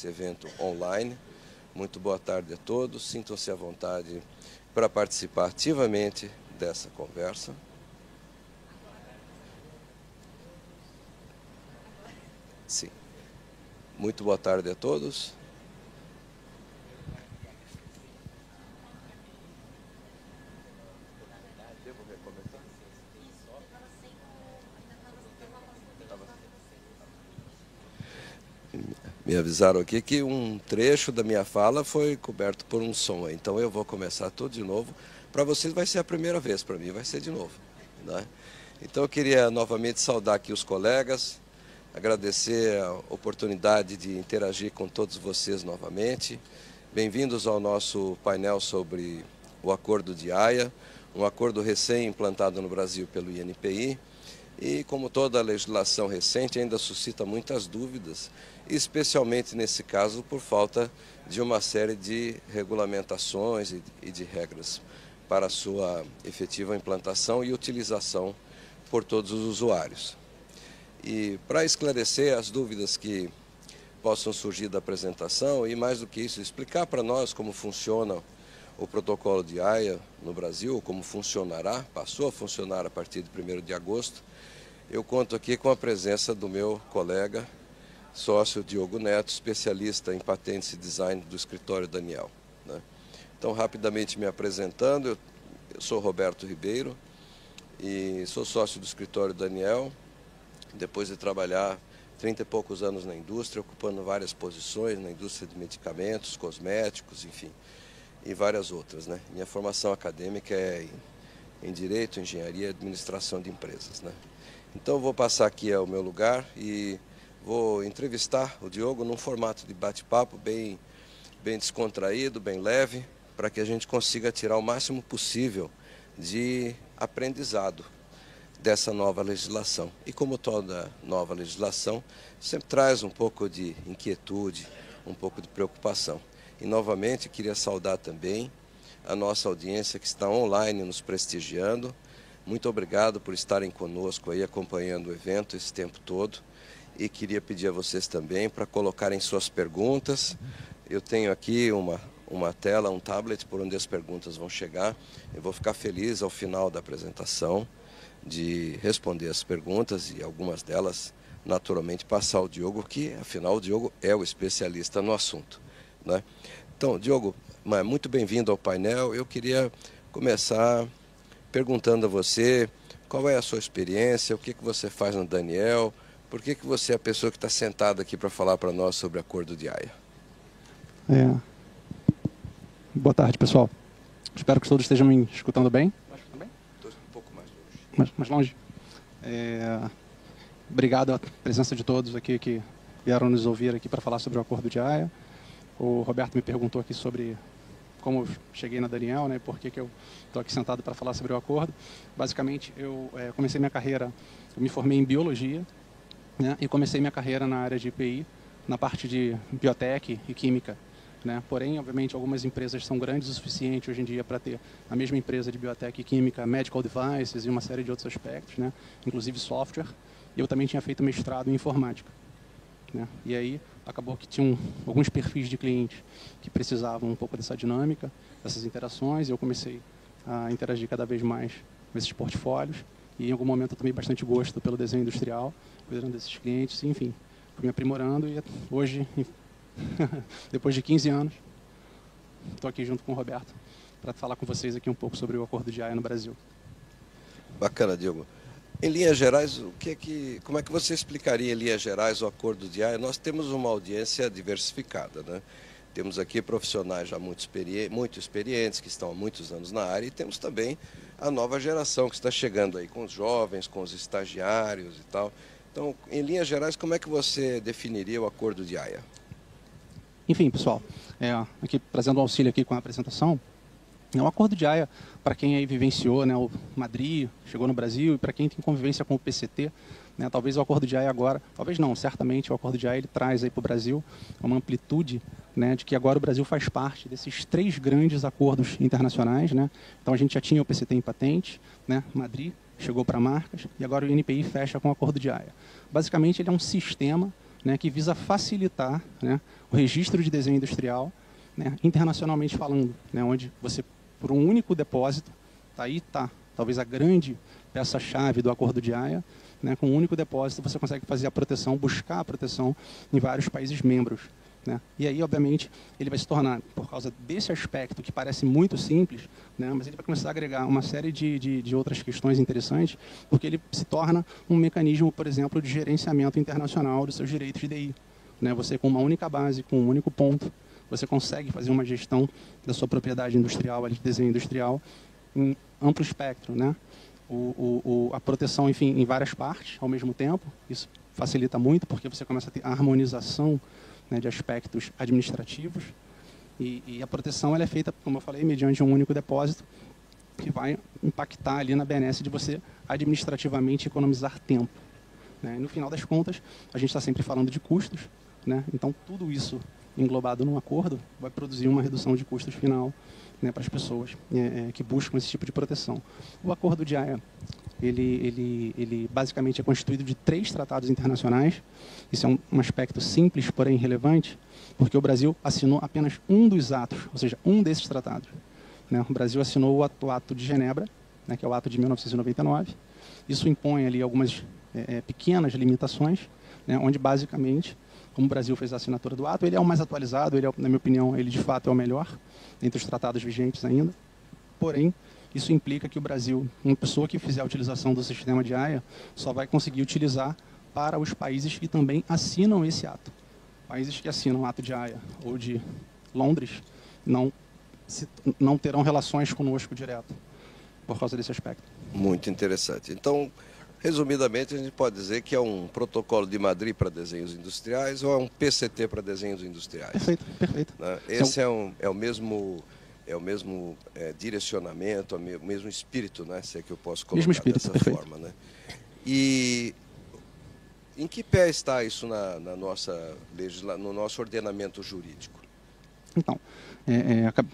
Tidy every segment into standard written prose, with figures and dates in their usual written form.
esse evento online. Muito boa tarde a todos, sintam-se à vontade para participar ativamente dessa conversa. Sim. Muito boa tarde a todos. Me avisaram aqui que um trecho da minha fala foi coberto por um som, então eu vou começar tudo de novo. Para vocês vai ser a primeira vez, para mim vai ser de novo, né? Então eu queria novamente saudar aqui os colegas, agradecer a oportunidade de interagir com todos vocês novamente. Bem-vindos ao nosso painel sobre o Acordo de Haia, um acordo recém-implantado no Brasil pelo INPI. E, como toda a legislação recente, ainda suscita muitas dúvidas, especialmente nesse caso por falta de uma série de regulamentações e de regras para a sua efetiva implantação e utilização por todos os usuários. E para esclarecer as dúvidas que possam surgir da apresentação, e mais do que isso, explicar para nós como funciona o protocolo de Haia no Brasil, como funcionará, passou a funcionar a partir de 1º de agosto, eu conto aqui com a presença do meu colega, sócio Diogo Neto, especialista em patentes e design do escritório Daniel, né? Então, rapidamente me apresentando, eu sou Roberto Ribeiro e sou sócio do escritório Daniel, depois de trabalhar 30 e poucos anos na indústria, ocupando várias posições na indústria de medicamentos, cosméticos, enfim, e várias outras, né? Minha formação acadêmica é em Direito, Engenharia e Administração de Empresas, né? Então, eu vou passar aqui ao meu lugar e vou entrevistar o Diogo num formato de bate-papo bem descontraído, bem leve, para que a gente consiga tirar o máximo possível de aprendizado dessa nova legislação. E como toda nova legislação, sempre traz um pouco de inquietude, um pouco de preocupação. E, novamente, queria saudar também a nossa audiência que está online nos prestigiando. Muito obrigado por estarem conosco aí, acompanhando o evento esse tempo todo. E queria pedir a vocês também para colocarem suas perguntas. Eu tenho aqui uma tela, um tablet, por onde as perguntas vão chegar. Eu vou ficar feliz ao final da apresentação de responder as perguntas e algumas delas, naturalmente, passar ao Diogo, que, afinal, o Diogo é o especialista no assunto, né? Então, Diogo, muito bem-vindo ao painel. Eu queria começar perguntando a você qual é a sua experiência, o que você faz no Daniel, por que você é a pessoa que está sentada aqui para falar para nós sobre o Acordo de Haia. Boa tarde, pessoal. Espero que todos estejam me escutando bem. Estou um pouco mais longe. Mais longe? Obrigado à presença de todos aqui que vieram nos ouvir aqui para falar sobre o Acordo de Haia. O Roberto me perguntou aqui sobre como eu cheguei na Daniel, né, por que eu estou aqui sentado para falar sobre o acordo. Basicamente, eu comecei minha carreira, eu me formei em biologia, né, e comecei minha carreira na área de IPI, na parte de biotech e química, né. Porém, obviamente, algumas empresas são grandes o suficiente hoje em dia para ter a mesma empresa de biotech e química, medical devices e uma série de outros aspectos, né, inclusive software. E eu também tinha feito mestrado em informática, né. E aí acabou que tinham alguns perfis de clientes que precisavam um pouco dessa dinâmica, dessas interações, e eu comecei a interagir cada vez mais com esses portfólios, e em algum momento eu tomei bastante gosto pelo desenho industrial, cuidando desses clientes, e, enfim, fui me aprimorando, e hoje, depois de 15 anos, estou aqui junto com o Roberto para falar com vocês aqui um pouco sobre o Acordo de Haia no Brasil. Bacana, Diogo. Em linhas gerais, como é que você explicaria em linhas gerais o Acordo de Haia? Nós temos uma audiência diversificada, né? Temos aqui profissionais já muito experientes, que estão há muitos anos na área, e temos também a nova geração que está chegando aí, com os jovens, com os estagiários e tal. Então, em linhas gerais, como é que você definiria o Acordo de Haia? Enfim, pessoal, aqui trazendo um auxílio aqui com a apresentação, o Acordo de Haia, para quem aí vivenciou, né, o Madrid, chegou no Brasil, e para quem tem convivência com o PCT, né, talvez o Acordo de Haia agora, talvez não, certamente o Acordo de Haia ele traz aí para o Brasil uma amplitude, né, de que agora o Brasil faz parte desses 3 grandes acordos internacionais, né. Então a gente já tinha o PCT em patente, né, Madrid chegou para marcas, e agora o INPI fecha com o Acordo de Haia. Basicamente ele é um sistema, né, que visa facilitar, né, o registro de desenho industrial, né, internacionalmente falando, né, onde você, por um único depósito, aí está talvez a grande peça-chave do Acordo de Haia, né, com um único depósito você consegue fazer a proteção, buscar a proteção em vários países membros. Né? E aí, obviamente, ele vai se tornar, por causa desse aspecto que parece muito simples, né, mas ele vai começar a agregar uma série de outras questões interessantes, porque ele se torna um mecanismo, por exemplo, de gerenciamento internacional dos seus direitos de DI. Né? Você, com uma única base, com um único ponto, você consegue fazer uma gestão da sua propriedade industrial, de desenho industrial, em amplo espectro. Né? A proteção, enfim, em várias partes ao mesmo tempo. Isso facilita muito, porque você começa a ter a harmonização, né, de aspectos administrativos, e a proteção ela é feita, como eu falei, mediante um único depósito, que vai impactar ali na benesse de você administrativamente economizar tempo. Né? E no final das contas, a gente está sempre falando de custos, né? Então tudo isso englobado num acordo vai produzir uma redução de custos final, né, para as pessoas que buscam esse tipo de proteção. O Acordo de Haia, ele basicamente é constituído de 3 tratados internacionais. Isso é um aspecto simples, porém relevante, porque o Brasil assinou apenas um dos atos, ou seja, um desses tratados. Né? O Brasil assinou o Ato de Genebra, né, que é o ato de 1999. Isso impõe ali algumas pequenas limitações, né, onde basicamente, como o Brasil fez a assinatura do ato, ele é o mais atualizado, ele é, na minha opinião, ele de fato é o melhor entre os tratados vigentes ainda. Porém, isso implica que o Brasil, uma pessoa que fizer a utilização do sistema de Haia, só vai conseguir utilizar para os países que também assinam esse ato. Países que assinam o ato de Haia ou de Londres não terão relações conosco direto, por causa desse aspecto. Muito interessante. Então, resumidamente, a gente pode dizer que é um protocolo de Madrid para desenhos industriais ou é um PCT para desenhos industriais? Perfeito, perfeito. Né? Esse é o mesmo direcionamento, o mesmo espírito, né? Se é que eu posso colocar mesmo espírito, dessa perfeito. forma. Né? E em que pé está isso no nosso ordenamento jurídico? Então,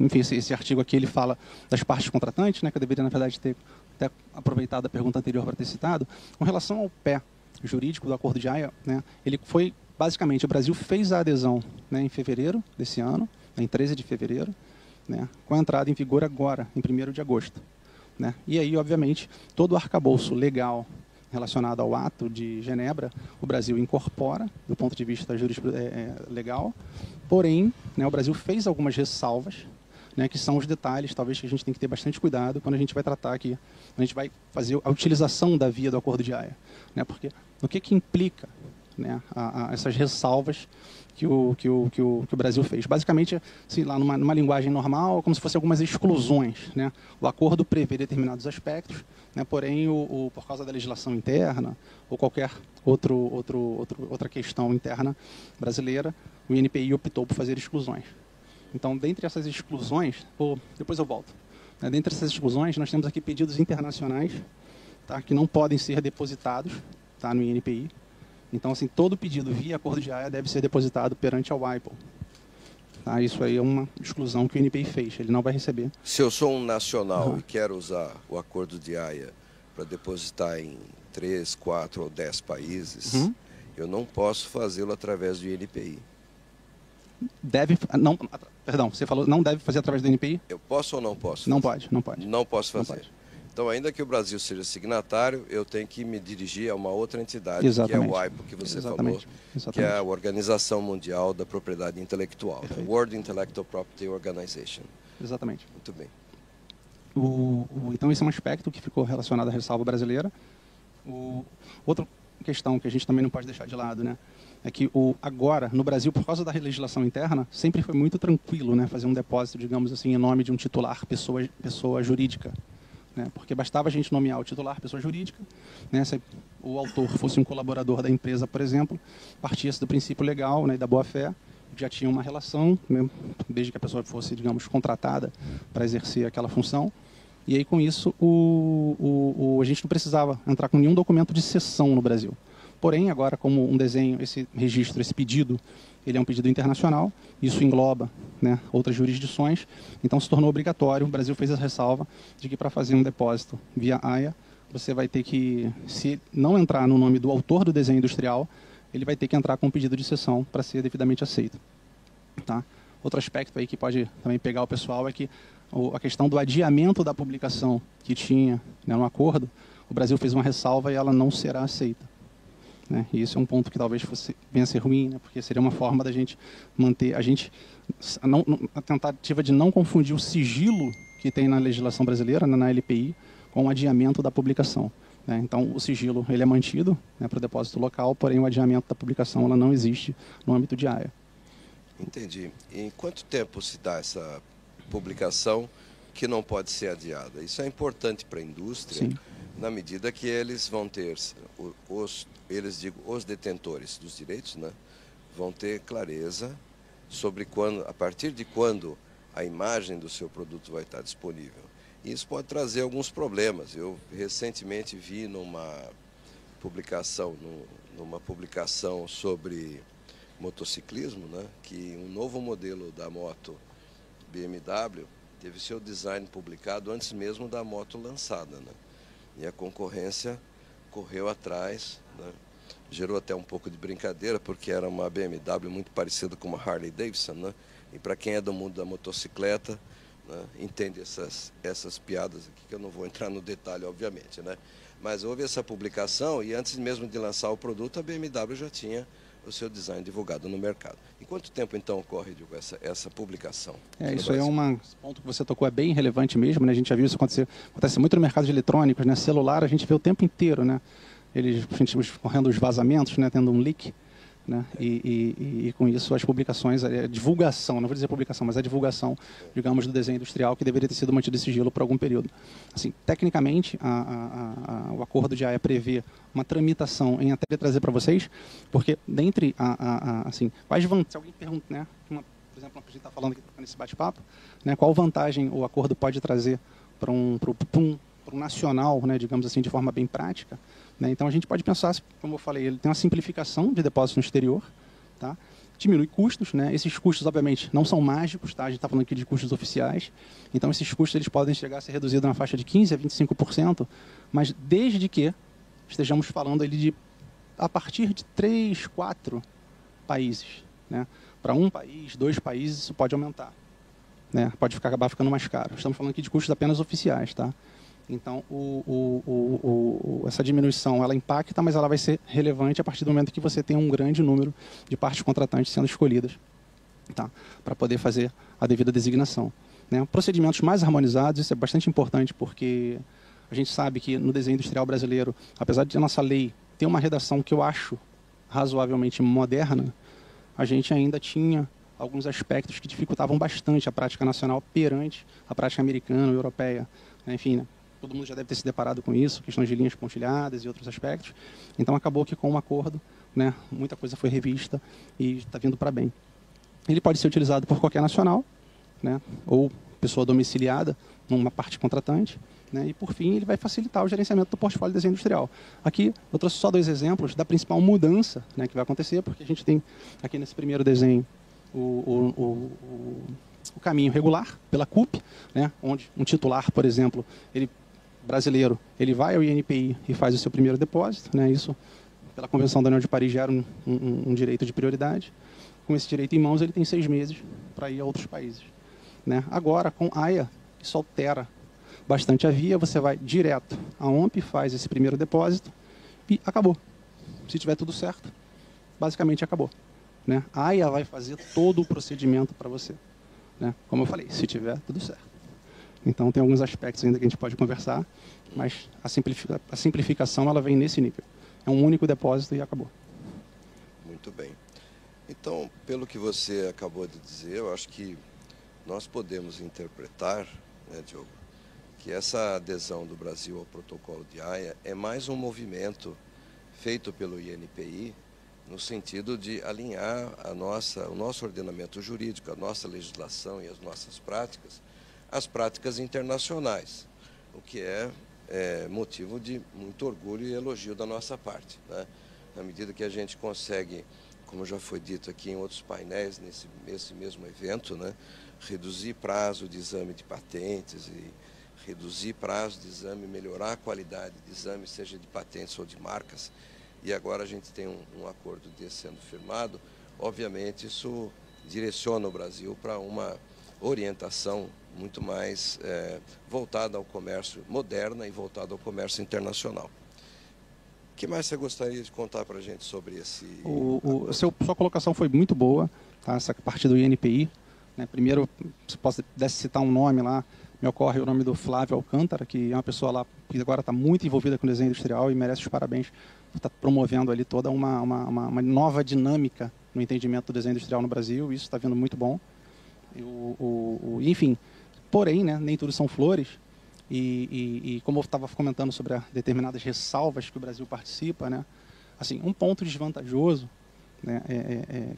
enfim, esse artigo aqui ele fala das partes contratantes, né, que eu deveria, na verdade, ter até aproveitado a pergunta anterior para ter citado. Com relação ao pé jurídico do Acordo de Haia, né, ele foi, basicamente, o Brasil fez a adesão, né, em fevereiro desse ano, em 13 de fevereiro, né, com a entrada em vigor agora, em 1º de agosto. Né? E aí, obviamente, todo o arcabouço legal relacionado ao Ato de Genebra, o Brasil incorpora, do ponto de vista legal, porém, né, o Brasil fez algumas ressalvas, né, que são os detalhes, talvez, que a gente tem que ter bastante cuidado quando a gente vai tratar aqui, quando a gente vai fazer a utilização da via do Acordo de Haia. Né, porque o que implica, né, essas ressalvas que o Brasil fez? Basicamente, assim, lá numa linguagem normal, como se fossem algumas exclusões. Né? O acordo prevê determinados aspectos, né, porém, por causa da legislação interna ou qualquer outra questão interna brasileira, o INPI optou por fazer exclusões. Então, dentre essas exclusões, depois eu volto. Né, dentre essas exclusões, nós temos aqui pedidos internacionais, tá, que não podem ser depositados, tá, no INPI. Então, assim, todo pedido via Acordo de Haia deve ser depositado perante a WIPO. Tá? Isso aí é uma exclusão que o INPI fez, ele não vai receber. Se eu sou um nacional e quero usar o Acordo de Haia para depositar em 3, 4 ou 10 países, eu não posso fazê-lo através do INPI. Perdão, você falou não deve fazer através do INPI? Eu posso ou não posso? Não pode. Não posso fazer. Não pode. Então, ainda que o Brasil seja signatário, eu tenho que me dirigir a uma outra entidade, exatamente, que é o WIPO, que você falou, que é a Organização Mundial da Propriedade Intelectual, a World Intellectual Property Organization. Exatamente. Muito bem. Então, esse é um aspecto que ficou relacionado à ressalva brasileira. Outra questão que a gente também não pode deixar de lado, né, é que agora, no Brasil, por causa da legislação interna, sempre foi muito tranquilo, né, fazer um depósito, digamos assim, em nome de um titular, pessoa jurídica. Né, porque bastava a gente nomear o titular, pessoa jurídica, né, se o autor fosse um colaborador da empresa, por exemplo, partia-se do princípio legal, né, e da boa-fé, já tinha uma relação, né, desde que a pessoa fosse, digamos, contratada para exercer aquela função. E aí, com isso, a gente não precisava entrar com nenhum documento de cessão no Brasil. Porém, agora, como um desenho, esse registro, esse pedido, ele é um pedido internacional, isso engloba, né, outras jurisdições, então se tornou obrigatório, o Brasil fez a ressalva de que para fazer um depósito via Haia, você vai ter que, se não entrar no nome do autor do desenho industrial, ele vai ter que entrar com um pedido de exceção para ser devidamente aceito. Tá? Outro aspecto aí que pode também pegar o pessoal é que a questão do adiamento da publicação que tinha, né, no acordo, o Brasil fez uma ressalva e ela não será aceita. Né? E isso é um ponto que talvez venha a ser ruim, né? Porque seria uma forma da gente manter a tentativa de não confundir o sigilo que tem na legislação brasileira, né, na LPI, com o adiamento da publicação. Né? Então, o sigilo ele é mantido, né, para o depósito local, porém o adiamento da publicação ela não existe no âmbito de AIA. Entendi. Em quanto tempo se dá essa publicação que não pode ser adiada? Isso é importante para a indústria. Sim. Na medida que eles vão ter, os detentores dos direitos, né, vão ter clareza sobre a partir de quando a imagem do seu produto vai estar disponível. Isso pode trazer alguns problemas. Eu recentemente vi numa publicação sobre motociclismo, né, que um novo modelo da moto BMW teve seu design publicado antes mesmo da moto lançada, né? E a concorrência correu atrás, né? Gerou até um pouco de brincadeira, porque era uma BMW muito parecida com uma Harley Davidson, né? E para quem é do mundo da motocicleta, né, entende essas piadas aqui, que eu não vou entrar no detalhe, obviamente, né? Mas houve essa publicação e antes mesmo de lançar o produto, a BMW já tinha o seu design divulgado no mercado. Em quanto tempo, então, ocorre, Diogo, essa publicação? Isso aí esse ponto que você tocou é bem relevante mesmo, né? A gente já viu isso acontecer, acontece muito no mercado de eletrônicos, né? Celular, a gente vê o tempo inteiro, né? A gente correndo os vazamentos, né? Tendo um leak, né? E com isso as publicações, a divulgação, não vou dizer publicação, mas a divulgação, digamos, do desenho industrial que deveria ter sido mantido em sigilo por algum período. Assim, tecnicamente, o acordo de AIA prevê uma tramitação em até trazer para vocês, porque dentre assim, quais vantagens, se alguém pergunta, né, por exemplo, a gente está falando aqui nesse bate-papo, né, qual vantagem o acordo pode trazer para um nacional, né, digamos assim, de forma bem prática, né? Então a gente pode pensar, como eu falei, ele tem uma simplificação de depósito no exterior, tá? Diminui custos, né? Esses custos, obviamente, não são mágicos, tá? A gente está falando aqui de custos oficiais, então esses custos eles podem chegar a ser reduzidos na faixa de 15% a 25%, mas desde que estejamos falando ali a partir de 3, 4 países, né? Para um país, 2 países, isso pode aumentar, né? Pode acabar ficando mais caro. Estamos falando aqui de custos apenas oficiais, tá? Então, essa diminuição, ela impacta, mas ela vai ser relevante a partir do momento que você tem um grande número de partes contratantes sendo escolhidas, tá? Para poder fazer a devida designação, né? Procedimentos mais harmonizados, isso é bastante importante, porque a gente sabe que no desenho industrial brasileiro, apesar de a nossa lei ter uma redação que eu acho razoavelmente moderna, a gente ainda tinha alguns aspectos que dificultavam bastante a prática nacional perante a prática americana, europeia, enfim, né? Todo mundo já deve ter se deparado com isso, questões de linhas pontilhadas e outros aspectos. Então, acabou que com um acordo, né, muita coisa foi revista e está vindo para bem. Ele pode ser utilizado por qualquer nacional, né, ou pessoa domiciliada numa parte contratante, né, e, por fim, ele vai facilitar o gerenciamento do portfólio de desenho industrial. Aqui, eu trouxe só 2 exemplos da principal mudança, né, que vai acontecer, porque a gente tem aqui nesse primeiro desenho o caminho regular pela CUP, né, onde um titular, por exemplo, brasileiro, ele vai ao INPI e faz o seu primeiro depósito, né? Isso, pela Convenção da União de Paris, gera um direito de prioridade. Com esse direito em mãos, ele tem 6 meses para ir a outros países, né? Agora, com AIA, isso altera bastante a via, você vai direto à OMP, faz esse primeiro depósito e acabou. Se tiver tudo certo, basicamente acabou, né? A AIA vai fazer todo o procedimento para você, né? Como eu falei, se tiver tudo certo. Então, tem alguns aspectos ainda que a gente pode conversar, mas a simplificação ela vem nesse nível. É um único depósito e acabou. Muito bem. Então, pelo que você acabou de dizer, eu acho que nós podemos interpretar, né, Diogo, que essa adesão do Brasil ao protocolo de AIA é mais um movimento feito pelo INPI no sentido de alinhar o nosso ordenamento jurídico, a nossa legislação e as nossas práticas, as práticas internacionais, o que é motivo de muito orgulho e elogio da nossa parte, né? Na medida que a gente consegue, como já foi dito aqui em outros painéis nesse mesmo evento, né, reduzir prazo de exame de patentes e reduzir prazo de exame, melhorar a qualidade de exame, seja de patentes ou de marcas, e agora a gente tem um acordo desse sendo firmado, obviamente isso direciona o Brasil para uma orientação muito mais voltada ao comércio moderno e voltada ao comércio internacional. O que mais você gostaria de contar para a gente sobre esse... Sua colocação foi muito boa, tá? Essa parte do INPI. Né? Primeiro, se pudesse citar um nome lá, me ocorre o nome do Flávio Alcântara, que é uma pessoa lá que agora está muito envolvida com desenho industrial e merece os parabéns por estar promovendo ali toda uma nova dinâmica no entendimento do desenho industrial no Brasil. Isso está vindo muito bom. Enfim, porém, né, nem tudo são flores. E como eu estava comentando sobre determinadas ressalvas que o Brasil participa, né, assim, um ponto desvantajoso, né,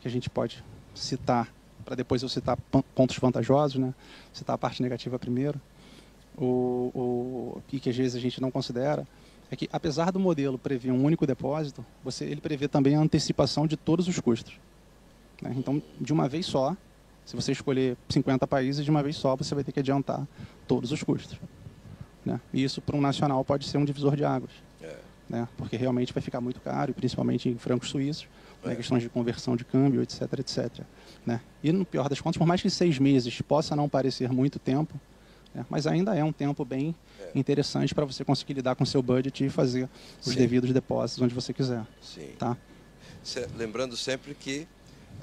que a gente pode citar, para depois eu citar pontos vantajosos, né, citar a parte negativa primeiro, e que às vezes a gente não considera, é que apesar do modelo prever um único depósito, ele prevê também a antecipação de todos os custos. Né? Então, de uma vez só, se você escolher 50 países, de uma vez só você vai ter que adiantar todos os custos. Né? E isso, para um nacional, pode ser um divisor de águas. Né? Porque realmente vai ficar muito caro, principalmente em francos suíços, né? Questões de conversão de câmbio, etc, etc. Né? E, no pior das contas, por mais que 6 meses possa não parecer muito tempo, né? Mas ainda é um tempo bem interessante para você conseguir lidar com o seu budget e fazer os devidos depósitos onde você quiser. Sim. Tá? Lembrando sempre que,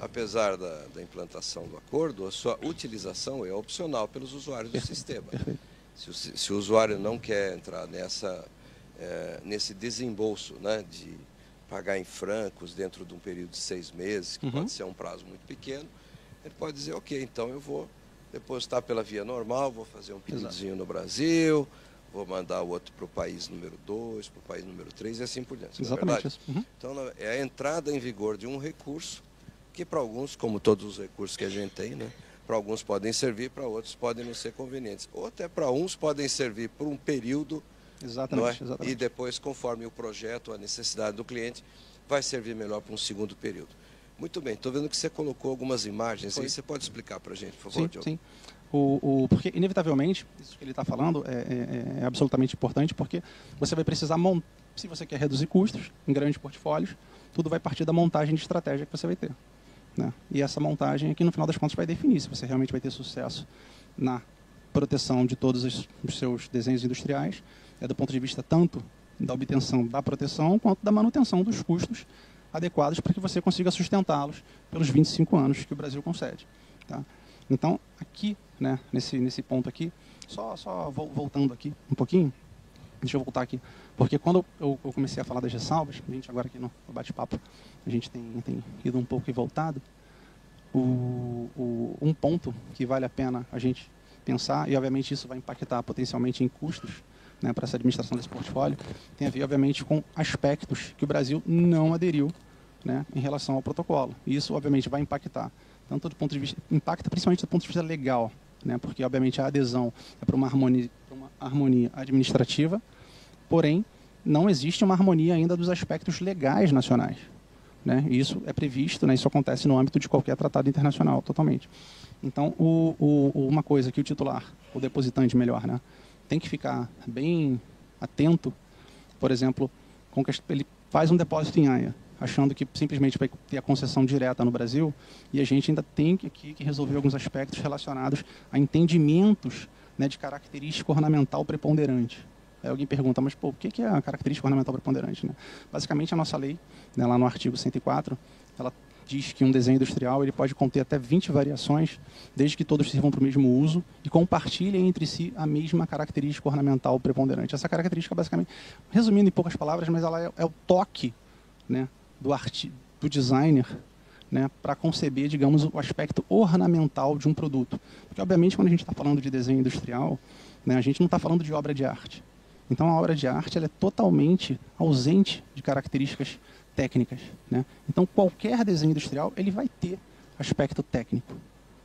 apesar da implantação do acordo, a sua utilização é opcional pelos usuários do sistema. Perfeito. Se o usuário não quer entrar nesse desembolso, né, de pagar em francos dentro de um período de 6 meses, que pode ser um prazo muito pequeno, ele pode dizer, ok, então eu vou depositar pela via normal, vou fazer um pedidozinho no Brasil, vou mandar o outro para o país número 2, para o país número 3 e assim por diante. Exatamente isso. Então, é a entrada em vigor de um recurso que para alguns, como todos os recursos que a gente tem, né, para alguns podem servir, para outros podem não ser convenientes. Ou até para uns podem servir por um período, exatamente. E depois, conforme o projeto, a necessidade do cliente, vai servir melhor para um segundo período. Muito bem, estou vendo que você colocou algumas imagens aí, você pode explicar para a gente, por favor, Diogo? Sim. Porque, inevitavelmente, isso que ele está falando é absolutamente importante, porque você vai precisar, se você quer reduzir custos em grandes portfólios, tudo vai partir da montagem de estratégia que você vai ter. Né? E essa montagem aqui, no final das contas, vai definir se você realmente vai ter sucesso na proteção de todos os seus desenhos industriais, do ponto de vista tanto da obtenção da proteção, quanto da manutenção dos custos adequados para que você consiga sustentá-los pelos 25 anos que o Brasil concede. Tá? Então, aqui, né, nesse ponto aqui, só voltando aqui um pouquinho, deixa eu voltar aqui, porque quando eu comecei a falar das ressalvas, a gente agora aqui no bate-papo, a gente tem ido um pouco e voltado, um ponto que vale a pena a gente pensar, e obviamente isso vai impactar potencialmente em custos, né, para essa administração desse portfólio, tem a ver, obviamente, com aspectos que o Brasil não aderiu, né, em relação ao protocolo. E isso, obviamente, vai impactar, tanto do ponto de vista, impacta principalmente do ponto de vista legal, né, porque, obviamente, a adesão é para uma harmonia administrativa, porém, não existe uma harmonia ainda dos aspectos legais nacionais. Né, e isso é previsto, né, isso acontece no âmbito de qualquer tratado internacional, totalmente. Então, uma coisa que o titular, o depositante, melhor, né, tem que ficar bem atento, por exemplo, com que ele faz um depósito em AIA, achando que simplesmente vai ter a concessão direta no Brasil, e a gente ainda tem que resolver alguns aspectos relacionados a entendimentos, né, de característica ornamental preponderante. Aí alguém pergunta, mas pô, o que é a característica ornamental preponderante? Né? Basicamente, a nossa lei, né, lá no artigo 104, ela diz que um desenho industrial ele pode conter até 20 variações, desde que todos sirvam para o mesmo uso e compartilhem entre si a mesma característica ornamental preponderante. Essa característica, basicamente, resumindo em poucas palavras, mas ela é o toque, né, do designer, né, para conceber, digamos, o aspecto ornamental de um produto. Porque, obviamente, quando a gente está falando de desenho industrial, né, a gente não está falando de obra de arte. Então, a obra de arte ela é totalmente ausente de características técnicas. Né? Então, qualquer desenho industrial ele vai ter aspecto técnico.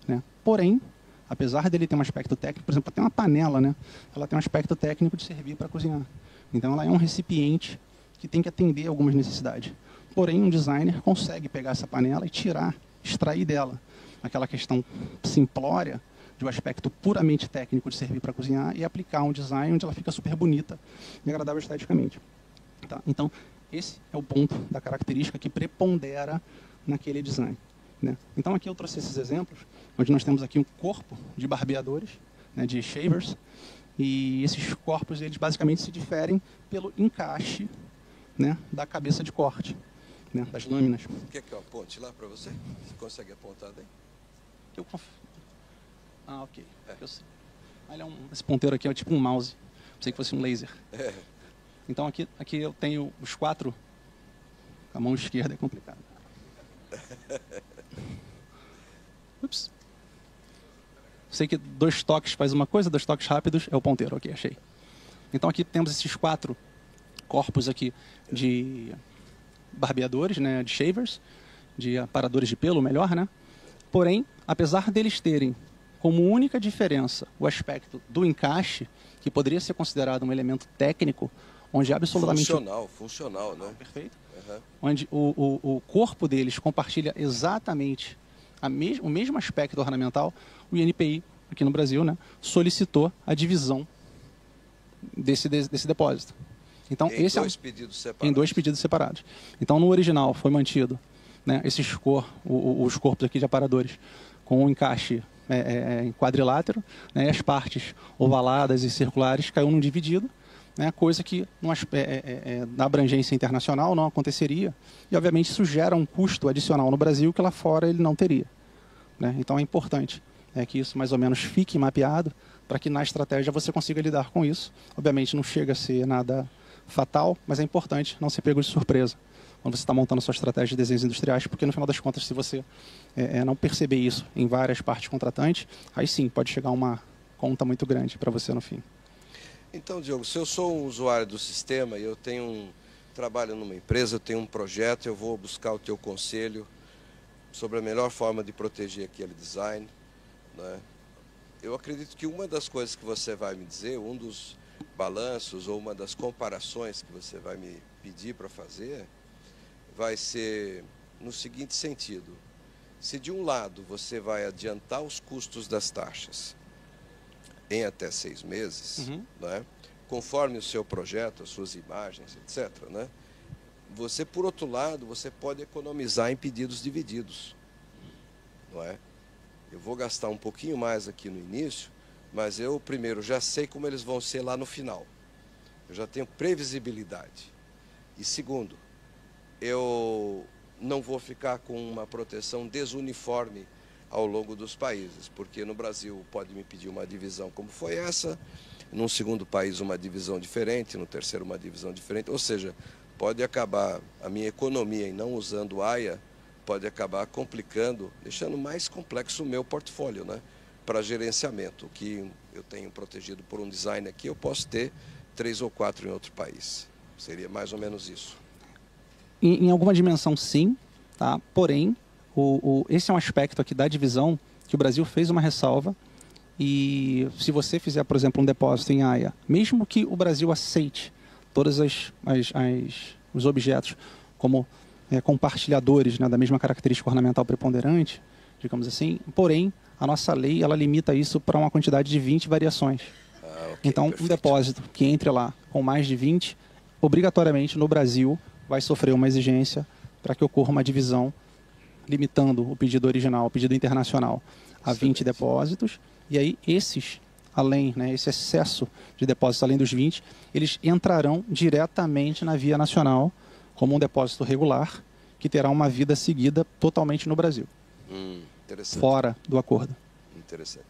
Né? Porém, apesar dele ter um aspecto técnico, por exemplo, tem uma panela, né? Ela tem um aspecto técnico de servir para cozinhar. Então, ela é um recipiente que tem que atender algumas necessidades. Porém, um designer consegue pegar essa panela e extrair dela aquela questão simplória de um aspecto puramente técnico de servir para cozinhar e aplicar um design onde ela fica super bonita e agradável esteticamente. Tá? Então, esse é o ponto da característica que prepondera naquele design, né? Então aqui eu trouxe esses exemplos, onde nós temos aqui um corpo de barbeadores, né, de shavers, e esses corpos eles basicamente se diferem pelo encaixe, né, da cabeça de corte, né, das lâminas. Quer que eu aponte lá para você? Você consegue apontar daí? Ok. Esse ponteiro aqui é tipo um mouse. Pensei que fosse um laser. Então aqui eu tenho os 4. A mão esquerda é complicada. Ups. Sei que 2 toques faz uma coisa, 2 toques rápidos é o ponteiro. Ok, achei. Então aqui temos esses 4 corpos aqui de barbeadores, né, de shavers, de aparadores de pelo, melhor, né? Porém, apesar deles terem como única diferença o aspecto do encaixe, que poderia ser considerado um elemento técnico, onde absolutamente... Funcional, né? Perfeito. Onde o corpo deles compartilha exatamente o mesmo aspecto ornamental, o INPI, aqui no Brasil, né, solicitou a divisão desse depósito. Então, esse em 2 pedidos separados. Então, no original foi mantido, né, os corpos aqui de aparadores com o encaixe em quadrilátero, né, e as partes ovaladas e circulares caiu num dividido, né, coisa que na abrangência internacional não aconteceria, e obviamente isso gera um custo adicional no Brasil que lá fora ele não teria, né? Então é importante que isso mais ou menos fique mapeado para que na estratégia você consiga lidar com isso. Obviamente não chega a ser nada fatal, mas é importante não ser pego de surpresa quando você está montando a sua estratégia de desenhos industriais, porque no final das contas, se você não perceber isso em várias partes contratantes, aí sim pode chegar uma conta muito grande para você no fim. Então, Diogo, se eu sou um usuário do sistema e eu trabalho numa empresa, eu tenho um projeto, eu vou buscar o teu conselho sobre a melhor forma de proteger aquele design, né? Eu acredito que uma das coisas que você vai me dizer, um dos balanços ou uma das comparações que você vai me pedir para fazer, vai ser no seguinte sentido: se de um lado você vai adiantar os custos das taxas em até 6 meses, né, conforme o seu projeto, as suas imagens, etc., né, você, por outro lado, você pode economizar em pedidos divididos, não é? Eu vou gastar um pouquinho mais aqui no início, mas eu, primeiro, já sei como eles vão ser lá no final. Eu já tenho previsibilidade. E segundo, eu não vou ficar com uma proteção desuniforme ao longo dos países, porque no Brasil pode me pedir uma divisão como foi essa, num segundo país uma divisão diferente, no terceiro uma divisão diferente, ou seja, pode acabar a minha economia em não usando AIA, pode acabar complicando, deixando mais complexo o meu portfólio, né, para gerenciamento. O que eu tenho protegido por um design aqui, eu posso ter 3 ou 4 em outro país. Seria mais ou menos isso. Em alguma dimensão, sim, tá? Porém, esse é um aspecto aqui da divisão que o Brasil fez uma ressalva, e se você fizer, por exemplo, um depósito em AIA, mesmo que o Brasil aceite todos os objetos como compartilhadores, né, da mesma característica ornamental preponderante, digamos assim, porém, a nossa lei ela limita isso para uma quantidade de 20 variações. Okay, então, perfeito. Um depósito que entre lá com mais de 20, obrigatoriamente no Brasil vai sofrer uma exigência para que ocorra uma divisão limitando o pedido original, o pedido internacional, a 20 depósitos. E aí esses, além, né, esse excesso de depósitos além dos 20, eles entrarão diretamente na via nacional como um depósito regular que terá uma vida seguida totalmente no Brasil, fora do acordo. Interessante.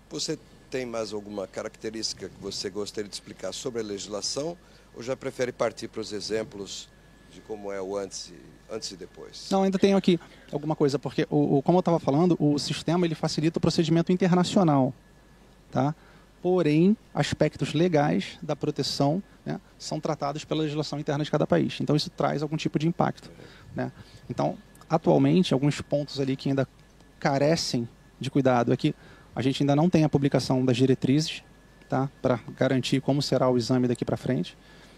Você tem mais alguma característica que você gostaria de explicar sobre a legislação, ou já prefere partir para os exemplos de como é o antes e depois? Não, ainda tenho aqui alguma coisa, porque, como eu estava falando, o sistema ele facilita o procedimento internacional, tá? Porém, aspectos legais da proteção, né, são tratados pela legislação interna de cada país. Então, isso traz algum tipo de impacto, né? Então, atualmente, alguns pontos ali que ainda carecem de cuidado é que a gente ainda não tem a publicação das diretrizes, tá, para garantir como será o exame daqui para frente.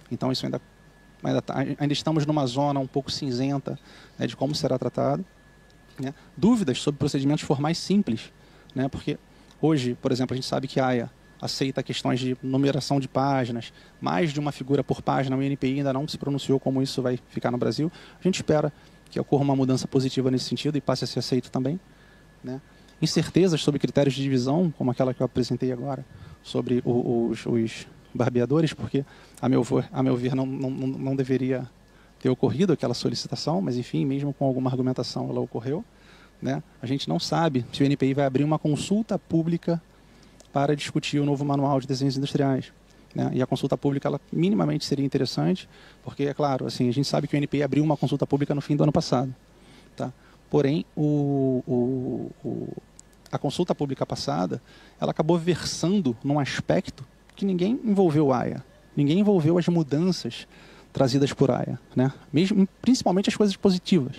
Então, isso ainda estamos numa zona um pouco cinzenta, né, de como será tratado, né? Dúvidas sobre procedimentos formais simples, né? Porque hoje, por exemplo, a gente sabe que a AIA, aceita questões de numeração de páginas, mais de uma figura por página. O INPI ainda não se pronunciou como isso vai ficar no Brasil. A gente espera que ocorra uma mudança positiva nesse sentido e passe a ser aceito também, né? Incertezas sobre critérios de divisão, como aquela que eu apresentei agora, sobre os barbeadores, porque, a meu ver, não deveria ter ocorrido aquela solicitação, mas, enfim, mesmo com alguma argumentação, ela ocorreu, né? A gente não sabe se o INPI vai abrir uma consulta pública para discutir o novo manual de desenhos industriais, né? E a consulta pública, ela minimamente seria interessante, porque, é claro, assim, a gente sabe que o INPI abriu uma consulta pública no fim do ano passado, tá? Porém, a consulta pública passada, ela acabou versando num aspecto que ninguém envolveu a AIA, ninguém envolveu as mudanças trazidas por AIA, né? Mesmo, principalmente as coisas positivas,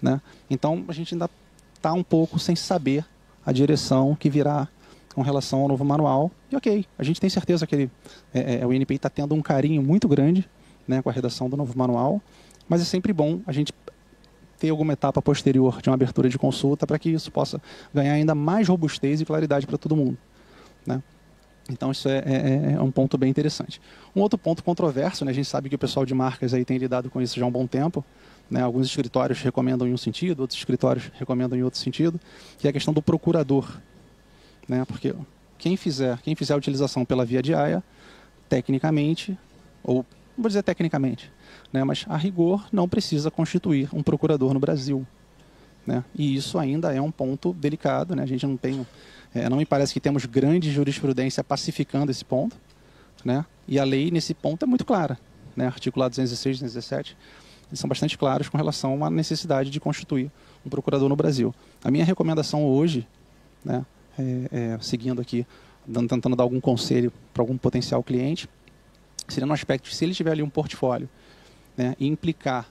né? Então, a gente ainda está um pouco sem saber a direção que virá com relação ao novo manual. E ok, a gente tem certeza que o INPI está tendo um carinho muito grande, né, com a redação do novo manual, mas é sempre bom a gente ter alguma etapa posterior de uma abertura de consulta para que isso possa ganhar ainda mais robustez e claridade para todo mundo, né? Então isso é um ponto bem interessante. Um outro ponto controverso, né, a gente sabe que o pessoal de marcas aí tem lidado com isso já há um bom tempo, né? Alguns escritórios recomendam em um sentido, outros escritórios recomendam em outro sentido, que é a questão do procurador, né? Porque quem fizer a utilização pela via de AIA, tecnicamente, ou não vou dizer tecnicamente, né, mas a rigor não precisa constituir um procurador no Brasil, né? E isso ainda é um ponto delicado, né? A gente não tem, não me parece que temos grande jurisprudência pacificando esse ponto, né? E a lei nesse ponto é muito clara, né? Articulado 216, 217, eles são bastante claros com relação à necessidade de constituir um procurador no Brasil. A minha recomendação hoje, né, seguindo aqui, tentando dar algum conselho para algum potencial cliente, seria no aspecto de, se ele tiver ali um portfólio, né, e implicar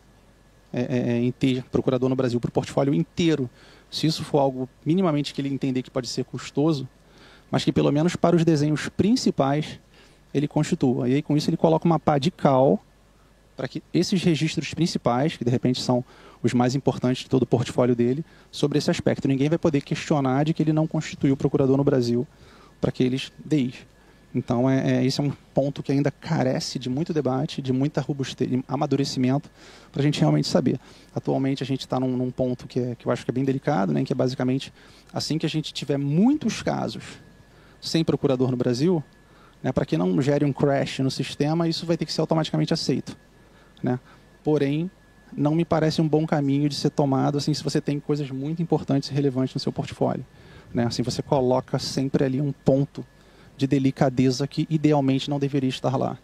em ter procurador no Brasil para o portfólio inteiro, se isso for algo minimamente que ele entender que pode ser custoso, mas que pelo menos para os desenhos principais ele constitua. E aí com isso ele coloca uma pá de cal para que esses registros principais, que de repente são os mais importantes de todo o portfólio dele, sobre esse aspecto. Ninguém vai poder questionar de que ele não constituiu o procurador no Brasil para aqueles DIs. Então, esse é um ponto que ainda carece de muito debate, de muita robustez, de amadurecimento, para a gente realmente saber. Atualmente, a gente está num ponto que eu acho que é bem delicado, né, que é basicamente, assim que a gente tiver muitos casos sem procurador no Brasil, né, para que não gere um crash no sistema, isso vai ter que ser automaticamente aceito, né? Porém, não me parece um bom caminho de ser tomado assim, se você tem coisas muito importantes e relevantes no seu portfólio, né? Assim, você coloca sempre ali um ponto de delicadeza que idealmente não deveria estar lá.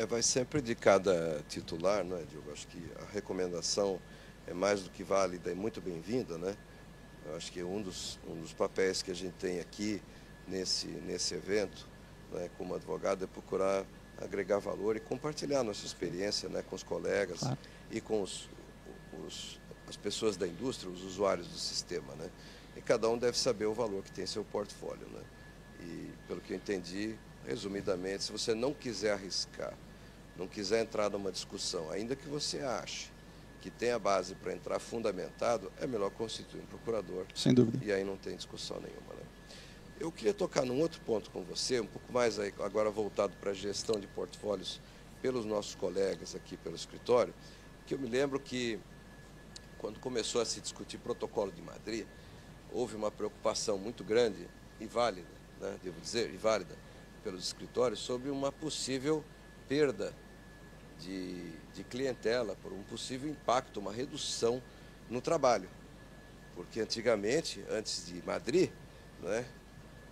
Vai sempre de cada titular, né, Diogo? Acho que a recomendação é mais do que válida e muito bem-vinda, né? Eu acho que um dos papéis que a gente tem aqui nesse evento, né, como advogado, é procurar agregar valor e compartilhar nossa experiência, né, com os colegas, claro, e com as pessoas da indústria, os usuários do sistema, né? E cada um deve saber o valor que tem seu portfólio, né? E pelo que eu entendi, resumidamente, se você não quiser arriscar, não quiser entrar numa discussão, ainda que você ache que tem a base para entrar fundamentado, é melhor constituir um procurador. Sem dúvida. E aí não tem discussão nenhuma, né? Eu queria tocar num outro ponto com você, um pouco mais aí, agora voltado para a gestão de portfólios pelos nossos colegas aqui pelo escritório, que eu me lembro que quando começou a se discutir protocolo de Madrid, houve uma preocupação muito grande e válida, né, devo dizer, e válida pelos escritórios, sobre uma possível perda de clientela, por um possível impacto, uma redução no trabalho. Porque antigamente, antes de Madrid, né,